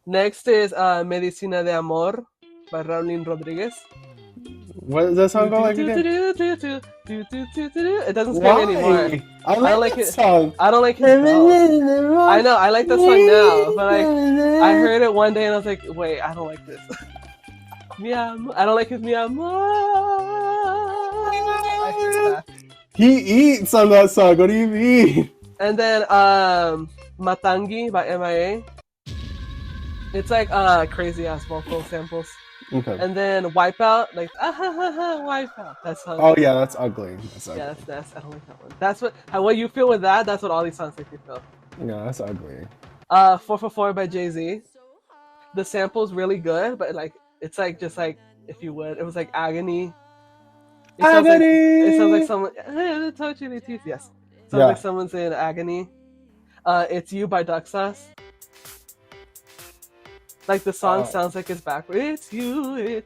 Next is Medicina de Amor by Raulín Rodriguez. What does that song go like again? It doesn't scare me anymore. Why? I don't like like that it. song. I don't like his bells. I know, I like that song now, but like I heard it one day and I was like, wait, I don't like this. I don't like his mi amor. I hate that. He eats on that song. What do you mean? And then Matangi by MIA. It's like crazy ass vocal samples. Okay. And then Wipeout, like Wipeout. That song. Oh yeah, that's ugly. That's ugly. Yeah, that's I don't like that one. That's what you feel with that. That's what all these songs make you feel. Yeah, that's ugly. 444 by Jay-Z. The sample's really good, but like it's like just like if you would, it was like agony. It sounds like someone. Yes. Sounds like someone's in agony. It's You by Duck Sauce. Like the song sounds like it's backwards. It's you.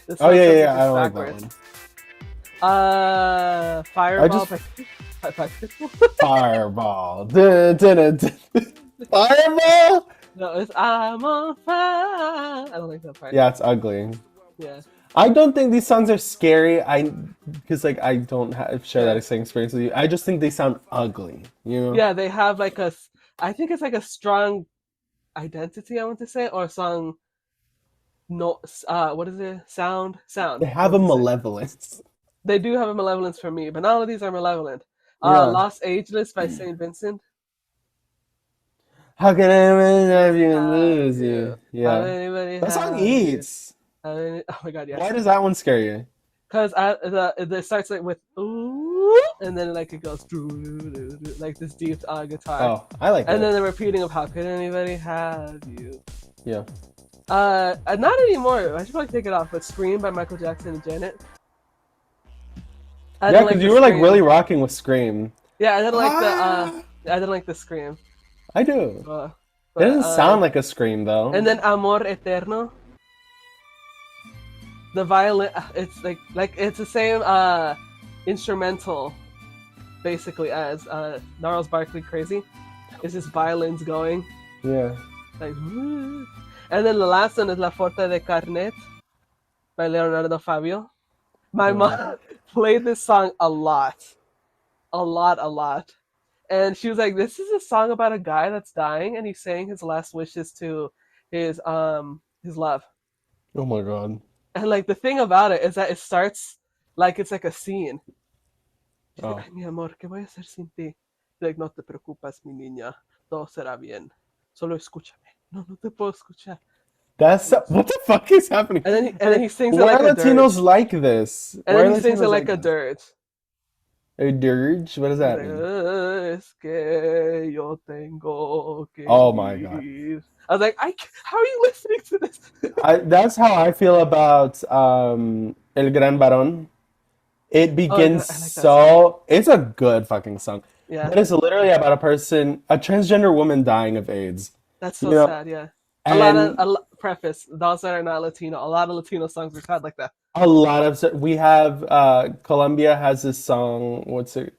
The song yeah. I don't like that one. Fireball by Pitbull. Fireball. Fireball. No, it's I'm on fire. I don't like that part. Yeah, it's ugly. Yeah. I don't think these songs are scary. Because like I don't share that same experience with you. I just think they sound ugly. You know? Yeah, they have like I think it's like a strong identity, I want to say, or a song. No, what is it? Sound. They have a malevolence. They do have a malevolence for me, but not all of these are malevolent. Yeah. Lost Ageless by Saint Vincent. How can I have you and lose you? Yeah. Anybody That song eats. Oh my god, yes. Why does that one scare you? Because it starts like with ooh, and then like it goes like this deep guitar. Oh, I like that. And then the repeating of how could anybody have you? Yeah. Not anymore. I should probably take it off. But Scream by Michael Jackson and Janet. Yeah, because you were like really rocking with Scream. Yeah, I didn't like I didn't like the Scream. I do. But, it doesn't sound like a Scream though. And then Amor Eterno. The violin, it's like it's the same instrumental, basically as Gnarls Barkley Crazy. It's just violins going. Yeah. Like, woo. And then the last one is La Forta de Carnet by Leonardo Fabio. My mom played this song a lot. And she was like, this is a song about a guy that's dying and he's saying his last wishes to his love. Oh my god. And like the thing about it is that it starts like it's like a scene. She's like, ay, mi amor, ¿qué voy a hacer sin ti? Like, no te preocupas, mi niña. Todo será bien. Solo escúchame. No te puedo escuchar. That's what the fuck is happening? And then he sings it Why like are a Latinos dirge. like this? And then he sings it like a dirge. A dirge? What does that mean? Es que yo tengo que Oh my god. I was like, how are you listening to this? That's how I feel about El Gran Barón. It begins it's a good fucking song. Yeah. But it's literally about a transgender woman dying of AIDS. That's so sad, yeah. Preface, those that are not Latino, a lot of Latino songs are sad like that. A lot of, we have, Colombia has this song, what's it?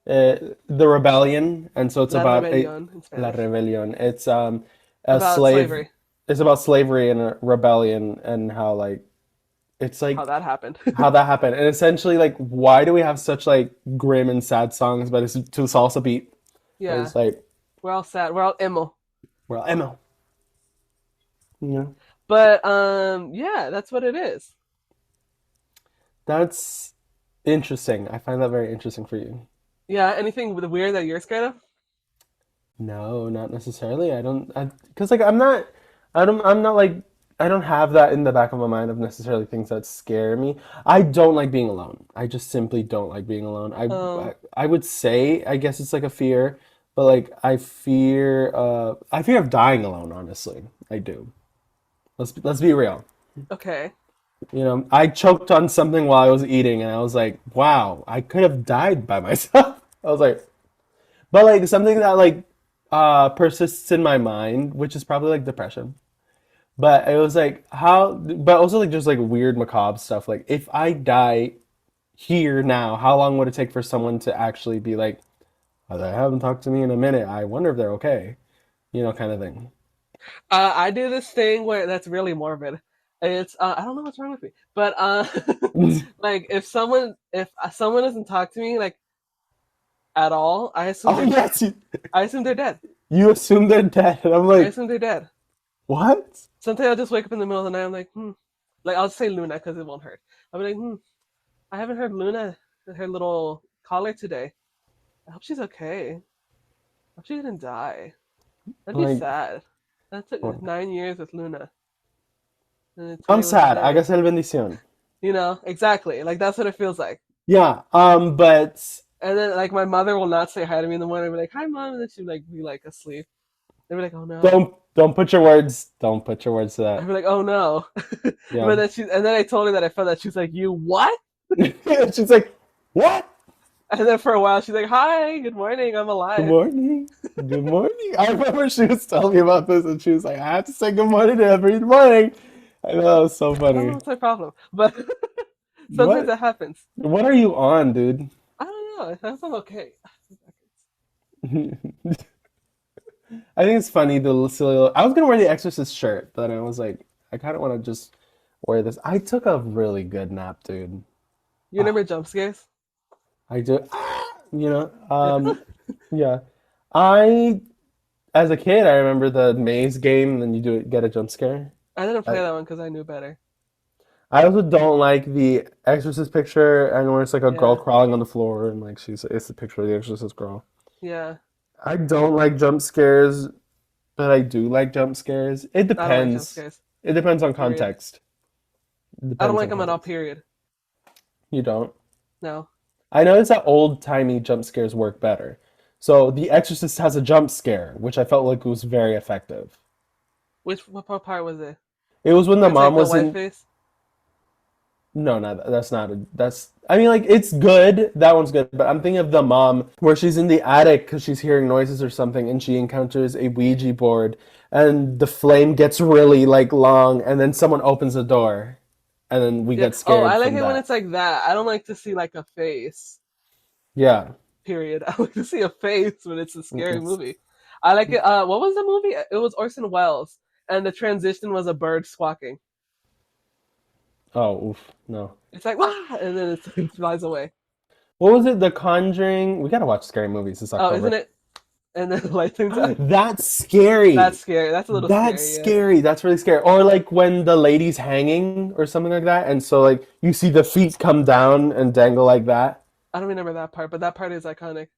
The Rebellion, and so it's La about Rebelión in Spanish. La Rebelión. It's about slavery. It's about slavery and a rebellion and how like it's like how that happened. And essentially like why do we have such like grim and sad songs but it's to salsa beat? Yeah. It's like we're all sad. We're all emo. Yeah. But yeah, that's what it is. That's interesting. I find that very interesting for you. Yeah, anything weird that you're scared of? No, not necessarily. Because like I'm not like I don't have that in the back of my mind of necessarily things that scare me. I don't like being alone. I just simply don't like being alone. I would say I guess it's like a fear, but like I fear of dying alone, honestly. I do. Let's be real. Okay. You know, I choked on something while I was eating and I was like, wow, I could have died by myself. I was like, but like something that like persists in my mind, which is probably like depression. But it was like but also like just like weird macabre stuff. Like if I die here now, how long would it take for someone to actually be like, oh, they haven't talked to me in a minute. I wonder if they're okay. You know, kind of thing. I do this thing where that's really morbid. It's I don't know what's wrong with me, but like if someone doesn't talk to me like at all, Oh yes, I assume they're dead. you assume they're dead, and I'm I like, assume they're dead. what? Sometimes I'll just wake up in the middle of the night. I'm like, like I'll say Luna because it won't hurt. I'll be like, I haven't heard Luna her little caller today. I hope she's okay. I hope she didn't die. That'd be Like, sad. That took what? 9 years with Luna, and then I'm today was the sad. day. Hágase el bendición. Exactly. Like that's what it feels like. Yeah. But And then like my mother will not say hi to me in the morning. I'll be like, "Hi, mom," and then she'd like be like asleep. They'd be like, "Oh no." don't put your words. Don't put your words to I'd that. be like, "Oh no." Yeah. And then I told her that I felt that she's like, "You what?" She's like, what? And then for a while she's like, "Hi, good morning, I'm Good alive." morning. Good morning. I remember she was telling me about this, and she was like, I have to say good morning to every morning. I know that was so I don't know funny. what's my problem, but sometimes What? that happens. What are you on, dude? I don't know. I I'm okay. I think it's funny the silly. I was gonna wear the Exorcist shirt, but I was like, I kind of want to just wear this. I took a really good nap, dude. You Ah, remember jump scares? I do. You know, yeah. I, as a kid, I remember the maze game, and then you do it, get a jump scare. I didn't play I, that one because I knew better. I also don't like the Exorcist picture, and where it's like a girl Yeah, crawling on the floor, and like it's the picture of the Exorcist girl. yeah. I don't like jump scares, but I do like jump scares. It I don't like jump depends. scares. It depends on Period. context. It I don't depends like on them at all. context. Period. You don't. No. I noticed that old-timey jump scares work better. So The Exorcist has a jump scare, which I felt like was very effective. What part was it? It was when the Where it's mom like the was white in. face. No, no, that's not a. That's. I mean, like, it's good. That one's good. But I'm thinking of the mom where she's in the attic because she's hearing noises or something, and she encounters a Ouija board, and the flame gets really like long, and then someone opens the door, and then we Yeah. get Oh, I scared like from it when that. it's like that. I don't like to see like a face. Yeah. Period. I like to see a face when it's a scary It's, movie. I like it. What was the movie? It was Orson Welles, and the transition was a bird squawking. oh, oof, no. It's like wah, and then it flies away. What was it? The Conjuring. We gotta watch scary movies this Oh, isn't October. it? And then the light turns out. That's scary. That's scary. That's a little That's scary. Yeah. scary. That's really scary. Or like when the lady's hanging or something like that, and so like you see the feet come down and dangle like that. I don't remember that part, but that part is iconic.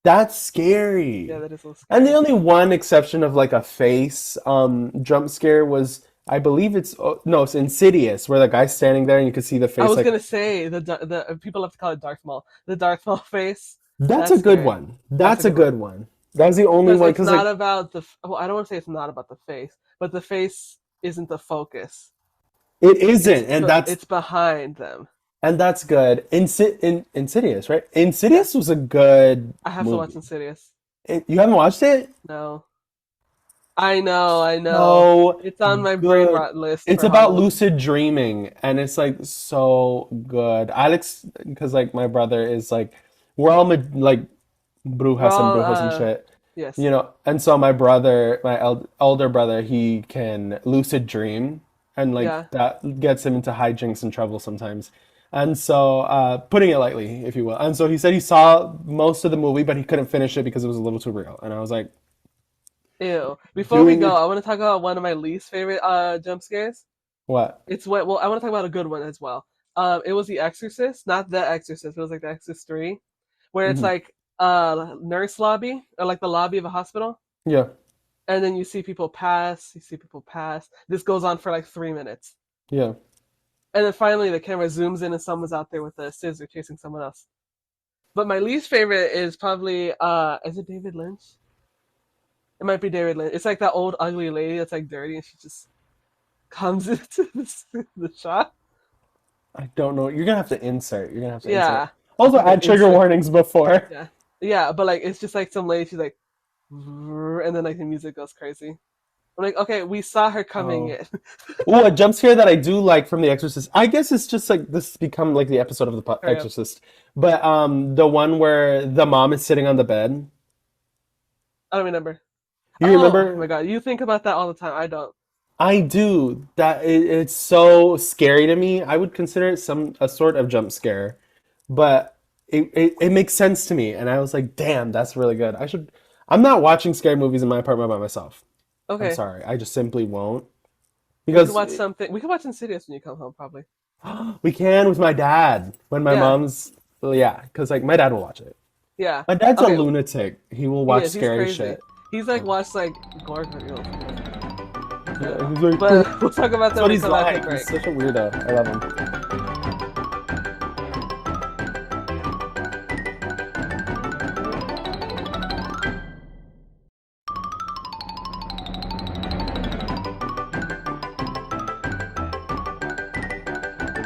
That's Yeah, scary. that is a little And the scary. only one exception of like a face jump scare was I believe it's no, it's Insidious where the guy's standing there and you can see the I face was like gonna say the people have to call it Darth Maul. The Darth Maul face. that's That's a good scary. one. That's a That's a good one good one. That's the only because one it's because not like about well, I don't want to say it's not about the face, but the face isn't the focus. it isn't and It's behind them. that's good. Insidious, right? Yeah, Insidious was a good I have to watch movie. Insidious. You haven't watched it? No, I know, I know. So It's on my brain good. rot list It's for about Halloween. lucid dreaming, and it's like so good. Alex, because like my brother is like, we're all like We're brujas and all brujas and shit, yes. you know. And so my brother, my elder brother, he can lucid dream, and like Yeah. that gets him into hijinks and trouble sometimes. And so, putting it lightly, if you will. And so he said he saw most of the movie, but he couldn't finish it because it was a little too real. And I was like, Ew. Before we doing go, it, I want to talk about one of my least favorite jump scares. what? It's what well, I want to talk about a good one as well. It was The Exorcist, not The Exorcist. It was like The Exorcist 3, where it's Hmm. like nurse lobby or like the lobby of a hospital, Yeah, and then you see people pass. This goes on for like 3 minutes. yeah. And then finally the camera zooms in and someone's out there with a scissor chasing someone else. But my least favorite is probably is it David Lynch? It might be David Lynch. It's like that old ugly lady that's like dirty and she just comes into the shot. I don't know. You're gonna have to insert. You're gonna have to insert. Yeah. I'll Also, put an add trigger insert. warnings before. Yeah. Yeah, but like it's just like some lady, she's like and then like the music goes crazy. I'm like, okay, we saw her coming Oh. in. Ooh, a jump scare that I do like from The Exorcist. I guess it's just like this has become like the episode of The Hurry up. Exorcist. But the one where the mom is sitting on the bed. I don't remember. You Oh my remember? god, you think about that all the time. I don't. I do. It's so scary to me. I would consider it some a sort of jump scare, but it makes sense to me. And I was like, damn, that's really good. I should. I'm not watching scary movies in my apartment by myself. I'm Okay, sorry. I just simply won't we could because watch something. We could watch Insidious when you come home, probably. we can with my dad when my Yeah, mom's. Well, yeah, because like my dad will watch it. yeah. My dad's a Okay, lunatic. He will he watch is. He's scary crazy. shit. He's like Yeah, watched like gore videos and everything. yeah. Yeah, He's like, but we'll talk about that's that what when we he's come back from like. He's break. such a weirdo. I love him.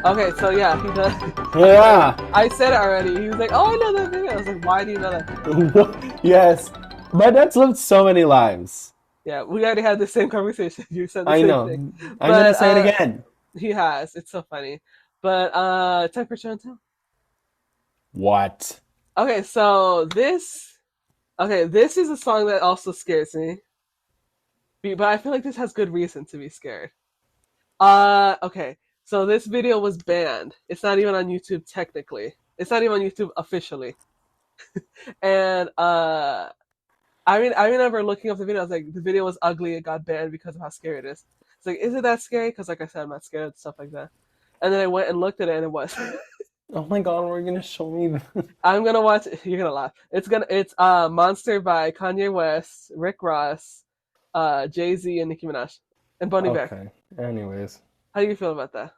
Okay, so yeah, he does. Yeah. I said it already. He was like, "Oh, I know that video." I was like, "Why do you know that?" Yes. My dad's lived so many lives. Yeah, we already had the same conversation. You said the I same know. thing, I'm gonna but say it again. he has. It's so funny. But temperature and tone. What? Okay, so this. Okay, this is a song that also scares me, but I feel like this has good reason to be scared. Okay. So this video was banned. It's not even on YouTube technically. It's not even on YouTube officially. And I remember looking up the video. I was like, the video was ugly. It got banned because of how scary it is. It's like, is it that scary? Because like I said, I'm not scared of stuff like that. And then I went and looked at it, and it was. Oh my God, we're gonna show me the... I'm gonna watch. You're gonna laugh. It's Monster by Kanye West, Rick Ross, Jay Z, and Nicki Minaj, and Bonnie Bear. Okay. Anyways. How do you feel about that?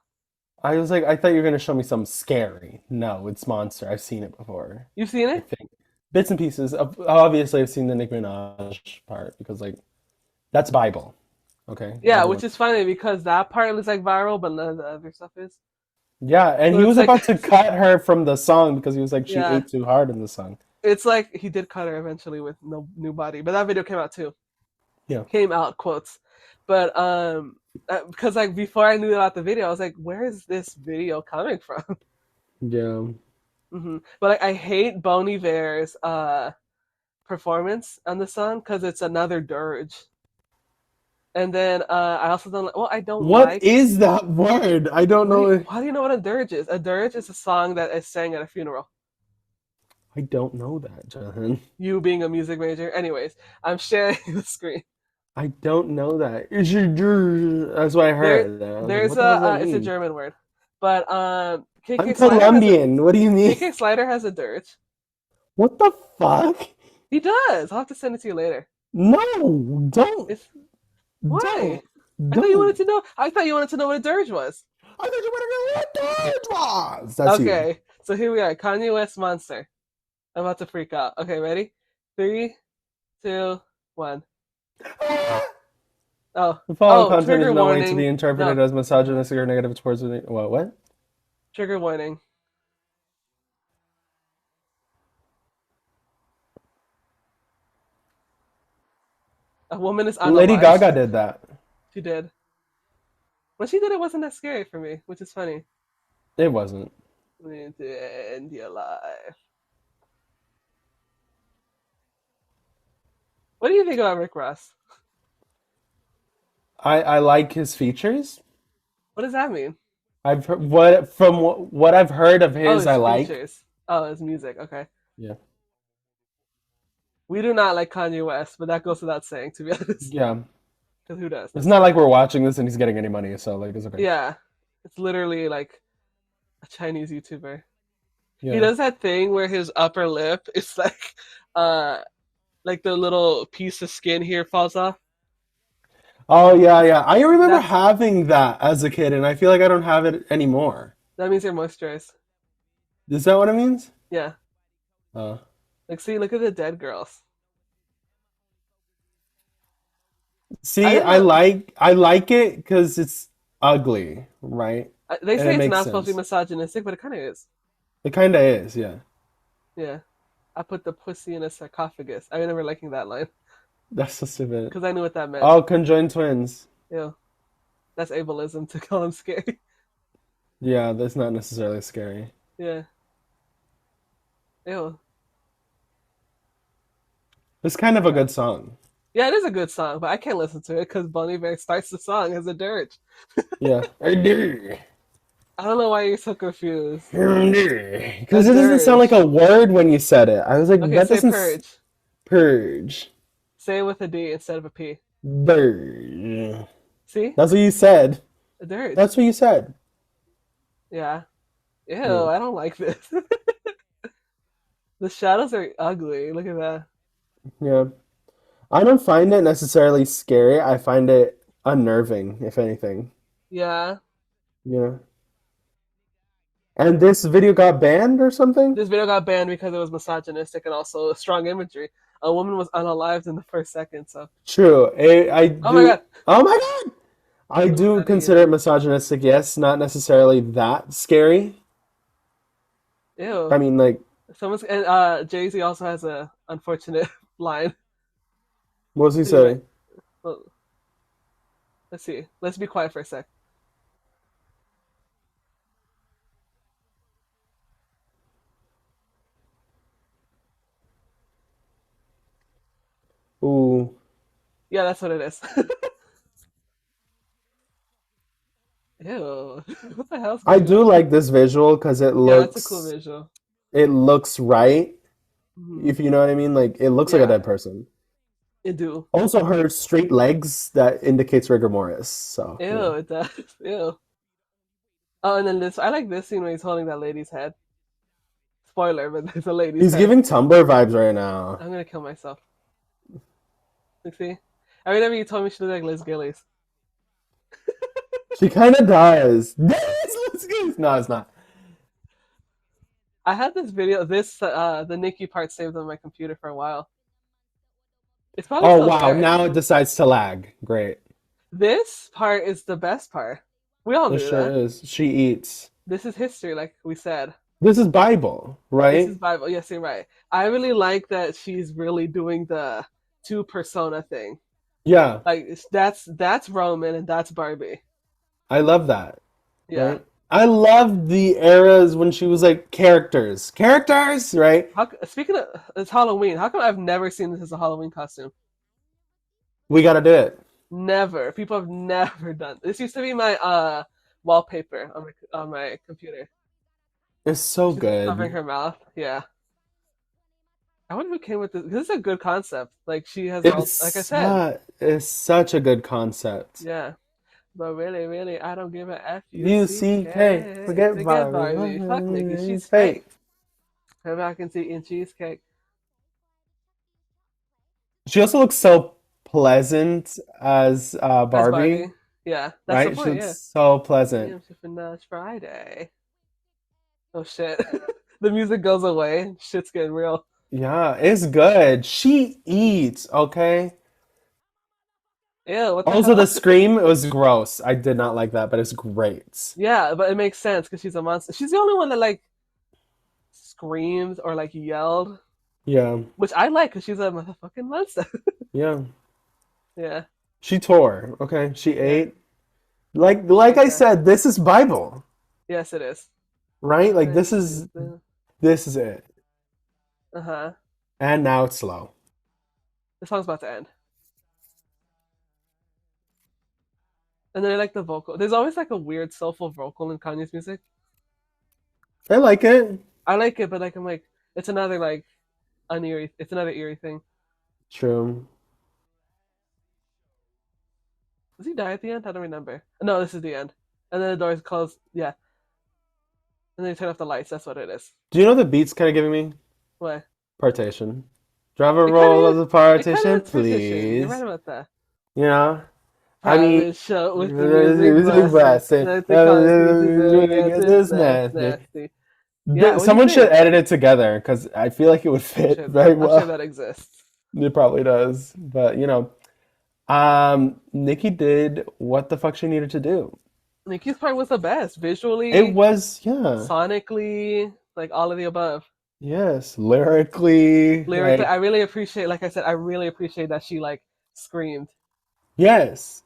I was like, I thought you were gonna show me some scary. No, it's Monster. I've seen it before. You've seen I it? think. Bits and pieces. Obviously, I've seen the Nicki Minaj part because like that's Bible. Okay, Yeah, which everyone. is funny because that part is like viral, but none of the other stuff is. Yeah, and So he it's was like, about to cut her from the song because he was like, she yeah, ate too hard in the song. it's like he did cut her eventually with no new body, but that video came out too. Yeah. Came out quotes, but because like before I knew about the video, I was like, where is this video coming from? Yeah. But like, I hate Bon Iver's performance on the song because it's another dirge. And then I also don't like. Well, I don't What like. is that word? I don't know. How do you know what a dirge is? A dirge is a song that is sang at a funeral. I don't know that, Jonathan. You being a music major. Anyways, I'm sharing the screen. I don't know that. That's what I There, heard. I was like, there's what the hell does that it's a mean? German word, but I'm KK Slider has a Colombian. What do you mean? KK Slider has a dirge. What the fuck? He does. I'll have to send it to you later. No, don't, It's why? don't, I thought you wanted don't. to know. I thought you wanted to know what a dirge was. I thought you wanted to know what it was. That's you. Okay, so here we are. Kanye West Monster. I'm about to freak out. Okay, ready? Three, two, one. Oh, The following oh, content is trigger no way to be warning. interpreted No, as misogynistic or negative towards women. What? trigger warning. A woman is Lady unalived. Gaga did that. She did. When she did it, wasn't that scary for me, which is funny. It wasn't. To end your life. What do you think about Rick Ross? I like his features. What does that mean? I've heard, what I've heard of Oh, his, his I like. features. Oh, his music. Okay. Yeah. We do not like Kanye West, but that goes without saying, to be honest. Yeah. Because who does? It's not like we're watching this and he's getting any money, so like it's okay. Yeah. It's literally like a Chinese YouTuber. He Yeah. does that thing where his upper lip is uh like the little piece of skin here falls off. Oh yeah, yeah. I remember That's having that as a kid, and I feel like I don't have it anymore. that means you're moisturized. Is that what it means? Yeah. Uh, Like see, look at the dead girls. I See, didn't know I like it because it's ugly, right? they And say it it's makes not supposed to be sense. misogynistic, but it kinda is. It kind of is, yeah. Yeah. I put the pussy in a sarcophagus. I remember liking that line. That's so stupid. Because I knew what that meant. Oh, conjoined twins. Ew. That's ableism to call him scary. Yeah, that's not necessarily scary. Yeah. Ew. It's kind of a Yeah. good song. Yeah, it is a good song, but I can't listen to it because Bon Iver starts the song as a dirge. Yeah. I don't know why you're so confused. A Because it doesn't sound like dirge. a word when you said it. I was like, Okay, that say doesn't purge. purge. Say it with a D instead of a P. Burge. See? That's what you said. A dirge. That's what you said. Yeah. Ew, Yeah. I don't like this. The shadows are ugly. Look at that. Yeah. I don't find it necessarily scary. I find it unnerving, if anything. Yeah. Yeah. And this video got banned or something? This video got banned because it was misogynistic and also strong imagery. A woman was unalived in the first second, so. True. I Oh my do. god. Oh my God! I Who was do that consider again? it misogynistic, yes. Not necessarily that scary. I Ew. mean, like, Someone's and Jay-Z also has a unfortunate line. what does he Anyway, say? well, let's see. Let's be quiet for a sec. Ooh. Yeah, that's what it is. Ew. What the hell's I going do on? like this visual because Yeah, that's a cool visual. it looks right, Hmm. if you know what I mean. Like it looks like a Yeah, dead person. it do. Also, her straight legs that indicates rigor mortis. So, you Ew, know. it does. Ew. Oh, and then this. I like this scene when he's holding that lady's head. Spoiler, but it's a lady's He's head. giving Tumblr vibes right now. I'm gonna kill myself. You see? Every time you told me she looked like Liz Gillies. She kind of does. No, it's not. I had this video, the Nikki part saved on my computer for a while. It's probably Oh still wow, there. now it decides to lag. Great. This part is the best part. We all It knew sure that. is. She eats. This is history, like we said. This is Bible, This is right? Bible. Yes, you're right. I really like that she's really doing the two persona thing. Yeah, Like that's Roman and that's Barbie. I love that. Yeah. Right? I love the eras when she was like characters. Characters, right? Speaking of, it's Halloween. How come I've never seen this as a Halloween costume? We gotta do it. Never. People have never done. This used to be my wallpaper on my computer. It's so She's like covering good. her mouth. Yeah. I wonder who came with this. This is a good concept. Like she has all, like I said, It's such a good concept. yeah. But really, really, I don't give a F U C UCK, K. forget Forget Barbie. Barbie. Fuck Nikki. It's She's fake. fake. Her back and eating cheesecake. She also looks so pleasant as That's Barbie, Barbie. Yeah, that's the right? She point. looks Yeah. so pleasant. Damn, Shipping Friday. Oh shit. The music goes away. Shit's getting real. Yeah, it's good. She eats, okay? Ew, what the Also, the hell? scream was gross. I did not like that, but it's great. Yeah, but it makes sense because she's a monster. She's the only one that like screamed or like yelled, Yeah, which I like because she's a motherfucking monster. yeah. Yeah, She tore, okay? She yeah. ate. Like I Okay. said, this is Bible, Yes, it is. right? Like This is the. this is it. Uh-huh. And now it's slow. The song's about to end. And then I like the vocal. There's always like a weird soulful vocal in Kanye's music. I like it. I like it, but like I'm like it's another like uneery. It's another eerie thing. True. Does he die at the end? I don't remember. No, this is the end. And then the doors close. Yeah, and then you turn off the lights. That's what it is. Do you know the beat's kind of giving me? What? Partition. Drive a It kind roll of of is. the It kind of partition, is partition. You're right please. about that. You know? I mean, Private show with the music music blasting. blasting. Let the concrete Get gets this nasty, nasty. nasty. Yeah, what do you Someone should think? edit it together because I feel like it would fit very I'm sure well. that exists. It probably does. But, Nikki did what the fuck she needed to do. Nicki's part was the best. It Visually, was, yeah. sonically, like all of the above. Yes. Lyrically, Lyrically, I like, really appreciate, like I said, I really appreciate that she like screamed. yes.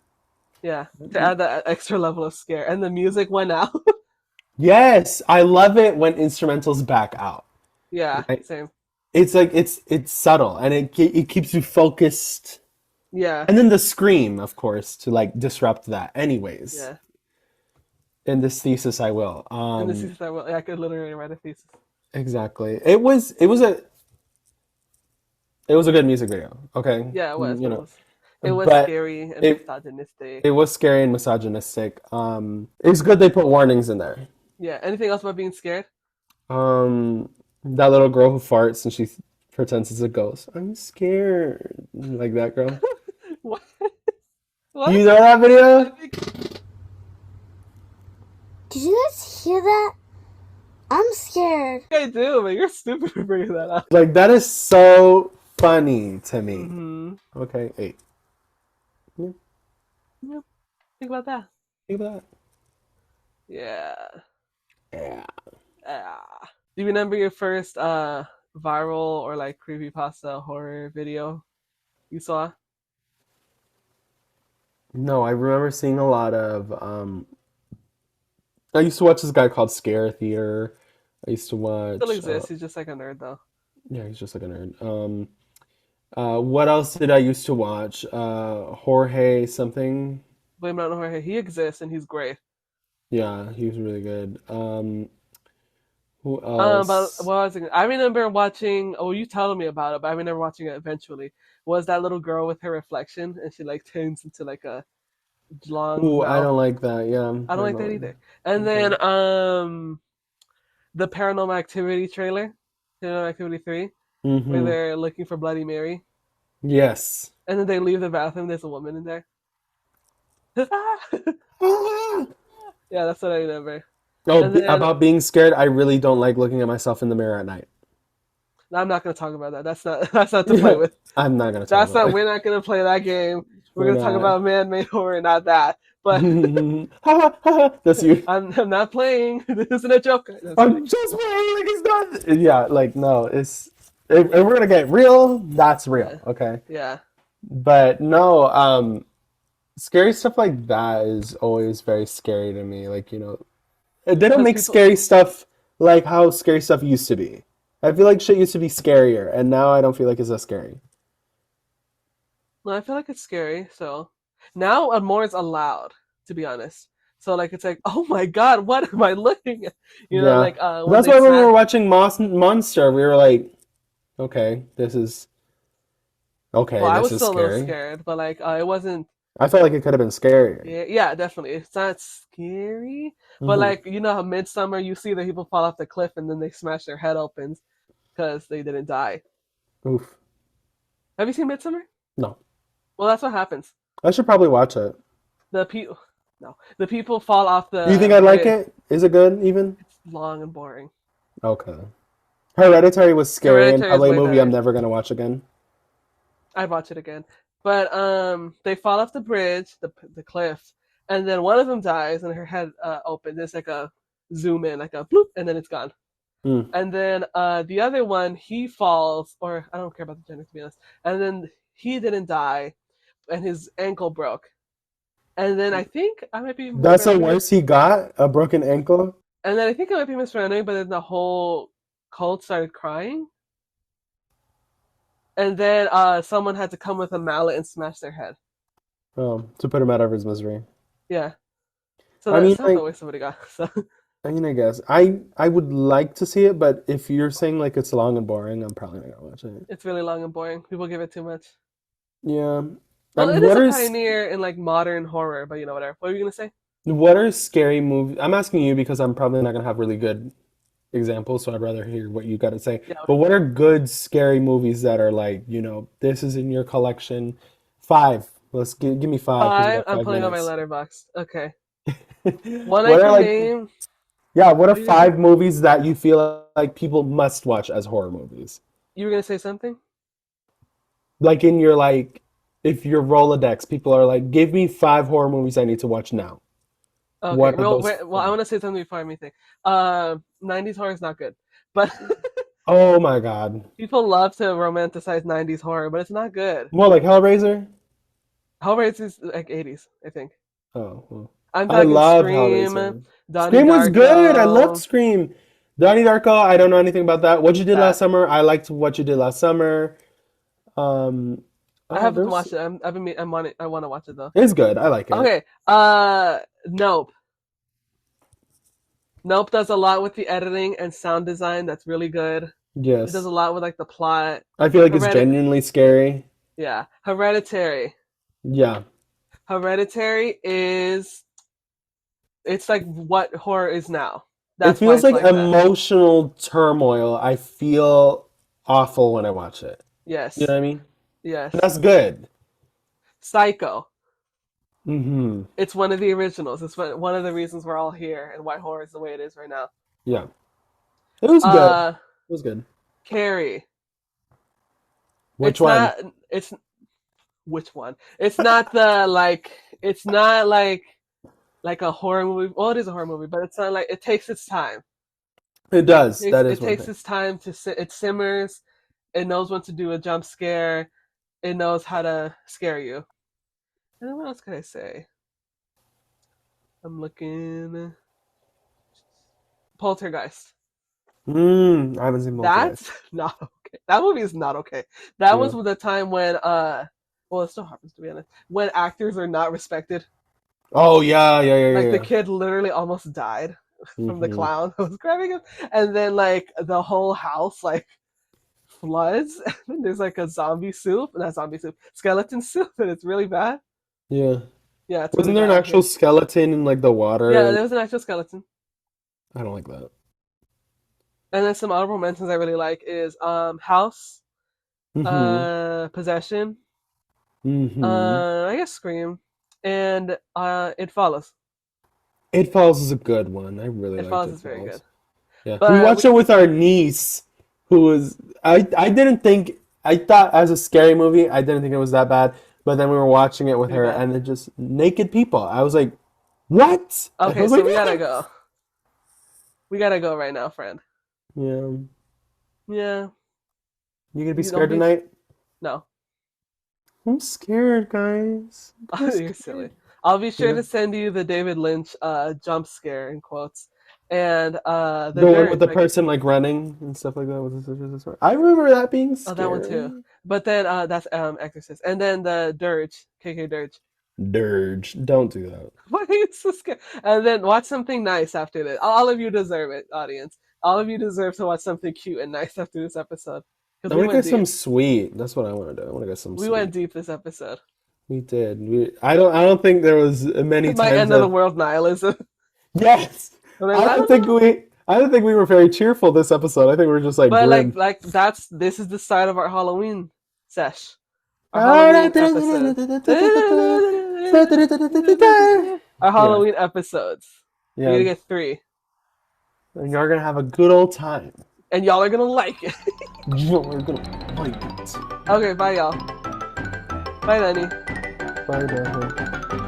Yeah, to add that extra level of scare. And the music went out. Yes. I love it when instrumentals back out. Yeah, Right? same. It's like it's subtle and it keeps you focused Yeah, And then the scream, of course, to like disrupt that. Anyways, yeah. in this thesis, I will. And this is I could literally write a thesis. Exactly. It was a good music video. Okay, Yeah, it was. you know, It was but scary and it misogynistic. it was scary and misogynistic. It's good they put warnings in there. Yeah. Anything else about being scared? That little girl who farts and she pretends it's a ghost. I'm scared. Like that girl. What? You What? know that I video? think Did you guys hear that? I'm scared. I do, but you're stupid for bringing that up. Like that is so funny to me. Hmm. Okay, 8. Yeah, Yeah. Think about that. think about Yeah. that. Yeah. Ah. Do you remember your first viral or like creepypasta horror video you saw? No, I remember seeing a lot of I used to watch this guy called Scare Theater. I used to Still watch exists. He's just like a nerd though. yeah, he's just like a nerd. What else did I used to watch? Jorge something. Blame it on Jorge. He exists and he's great. Yeah, he was really good. Who But else? what was it? I remember watching. Oh, you telling me about it, but I remember watching it eventually. Was that little girl with her reflection, and she like turns into like a long Ooh, I mouth. don't like that. Yeah, I don't I like that don't. either. And then Okay. the Paranormal Activity trailer, Paranormal Activity 3, where Mm-hmm. they're looking for Bloody Mary, Yes. and then they leave the bathroom. There's a woman in there. Ah! Yeah, that's what I remember. Oh, And then about being scared, I really don't like looking at myself in the mirror at night. I'm not gonna talk about that. That's not that's not to play with. I'm not gonna talk That's about not. it. We're not gonna play that game. We're We're gonna talk not. about man-made horror, not that. But Ha ha ha! That's you. I'm not playing. This isn't a joke. No, just kidding. I'm just playing like it's not. Yeah, like no, it's if we're gonna get real, that's real, Yeah, okay? yeah. But no, scary stuff like that is always very scary to me. Like, they don't Because make people. scary stuff like how scary stuff used to be. I feel like shit used to be scarier, and now I don't feel like it's as scary. No, I feel like it's scary. So now more is allowed, to be honest. So like it's like, oh my god, what am I looking at? Yeah. Like when That's they why when we smash. were watching Monster, we were like, okay, Well, I this was is still a little scary. scared, but like it wasn't. I felt like it could have been scarier. Yeah, yeah, definitely. It's not scary, but Hmm. like how Midsummer, you see the people fall off the cliff and then they smash their head open because they didn't die. Oof. Have you seen Midsummer? No. Well, that's what happens. I should probably watch it. The people, no, the people fall off Do you think the I'd like bridge. it? Is it good even? It's long and boring. Okay. Hereditary was scary and Hereditary is probably a way movie I'm better. never gonna watch again. I'd watch it again. But they fall off the bridge, the cliff, and then one of them dies, and her head opens. There's like a zoom in, like a bloop, and then it's gone. Hmm. And then the other one, he falls, or I don't care about the gender to be honest. And then he didn't die, and his ankle broke. And then I think I might be That's the misremembering. worst he got? A broken ankle? And then I think I might be misremembering, but then the whole cult started crying. And then someone had to come with a mallet and smash their head. Oh, to put him out of his misery. Yeah. So I mean, that's not the like, way somebody got. So I guess I would like to see it, but if you're saying like it's long and boring, I'm probably not gonna watch it. it's really long and boring. People give it too much. Yeah. Well, it is What a are pioneer in like modern horror, but whatever. What were you gonna say? scary movies? I'm asking you because I'm probably not gonna have really good examples, so I'd rather hear what you got to say. Yeah, But okay. what are good scary movies that are like, this is in your collection? 5. Let's give me 5 because we Five. got I'm five pulling out my minutes. letterbox. Okay. One I What are can like, name. yeah, what are What are you gonna say? 5 movies that you feel like people must watch as horror movies? You were gonna say something? Like in your like, if your Rolodex, people are like, give me 5 horror movies I need to watch now. Okay. What are Well, those well, I 5? want to say something before I think. 90s horror is not good, but Oh my God. people love to romanticize 90s horror, but it's not good. More like Hellraiser? However, it's like 80s, I think. Oh, well. I'm I talking love Scream, Hellraiser. Donnie Scream was good. I loved Darko. Scream. Donnie Darko, I don't know anything about that. What You Did Last That Summer, I liked What You Did Last Summer. Um, I haven't there's- watched it. I want to watch it though. It's good. I like it. Okay. Nope. Nope does a lot with the editing and sound design. That's really good. It Yes. does a lot with like the plot. I feel like it's Heredit- genuinely scary. Yeah. Hereditary. Yeah. Hereditary is it's like what horror is now. It That's why feels it's like that. emotional turmoil. I feel awful when I watch it. Yes. You know what I mean? Yes. And that's good. Psycho. Mm-hmm. It's one of the originals. It's one of the reasons we're all here and why horror is the way it is right now. Yeah. It was good. Uh, It was good. Carrie. Which It's one? not. It's which one? It's not the like. It's not like a horror movie. Well, it is a horror movie, but it's not like it takes its time. It does. It, That is it one takes thing. its time to sit. It simmers. It knows when to do a jump scare. It knows how to scare you. And then what else can I say? I'm looking. Poltergeist. I haven't seen That's Poltergeist. not okay. That movie is not okay. That was Yeah. the time when well it still happens to be honest. When actors are not respected. Oh yeah, yeah. Like the kid literally almost died from the Mhm. clown that was grabbing him. And then like the whole house like floods and there's like a zombie soup, not zombie soup, skeleton soup, and it's really bad. Yeah. Yeah, it's Wasn't really there an bad actual skeleton in like the water? here. Yeah, there was an actual skeleton. I don't like that. And then some honorable mentions I really like is House, Mm-hmm. Possession, Mm-hmm. I guess Scream, and It Follows. It Follows is a good one. I really It liked Follows It is very Follows. good. Yeah. But We watched it with our niece, who was I didn't think I thought as a scary movie, I didn't think it was that bad. But then we were watching it with Pretty her bad. and they're just naked people. I was like, what? I Okay, was so like, we gotta go. We gotta go right now, friend. Yeah. Yeah, You gonna be You don't scared be- tonight? no. I'm scared, guys. I'm You're silly. I'll be sure Yeah. to send you the David Lynch jump scare in quotes. And the The one Dirt, with the like- person like running and stuff like that with the scissors and stuff. I remember that being scary. Oh, that one too. But then that's Exorcist. And then the Dirge, KK Dirge. Dirge. Don't do that. Why are you so scared? And then watch something nice after this. All of you deserve it, audience. All of you deserve to watch something cute and nice after this episode. I Because want to get some sweet. That's what I want to do. I want to get some we sweet. went deep this episode. We did. I don't think there was many My times end of the that- world nihilism. Yes. And then, I don't think we were very cheerful this episode. I think we were just like but grim. like this is the start of our Halloween sesh. Our Ah, Halloween Our Halloween episodes. We're gonna Yeah. get 3. And you're gonna have a good old time. And y'all are gonna like it. You're gonna like it. Okay, bye y'all. Bye Lenny. Bye, Dad.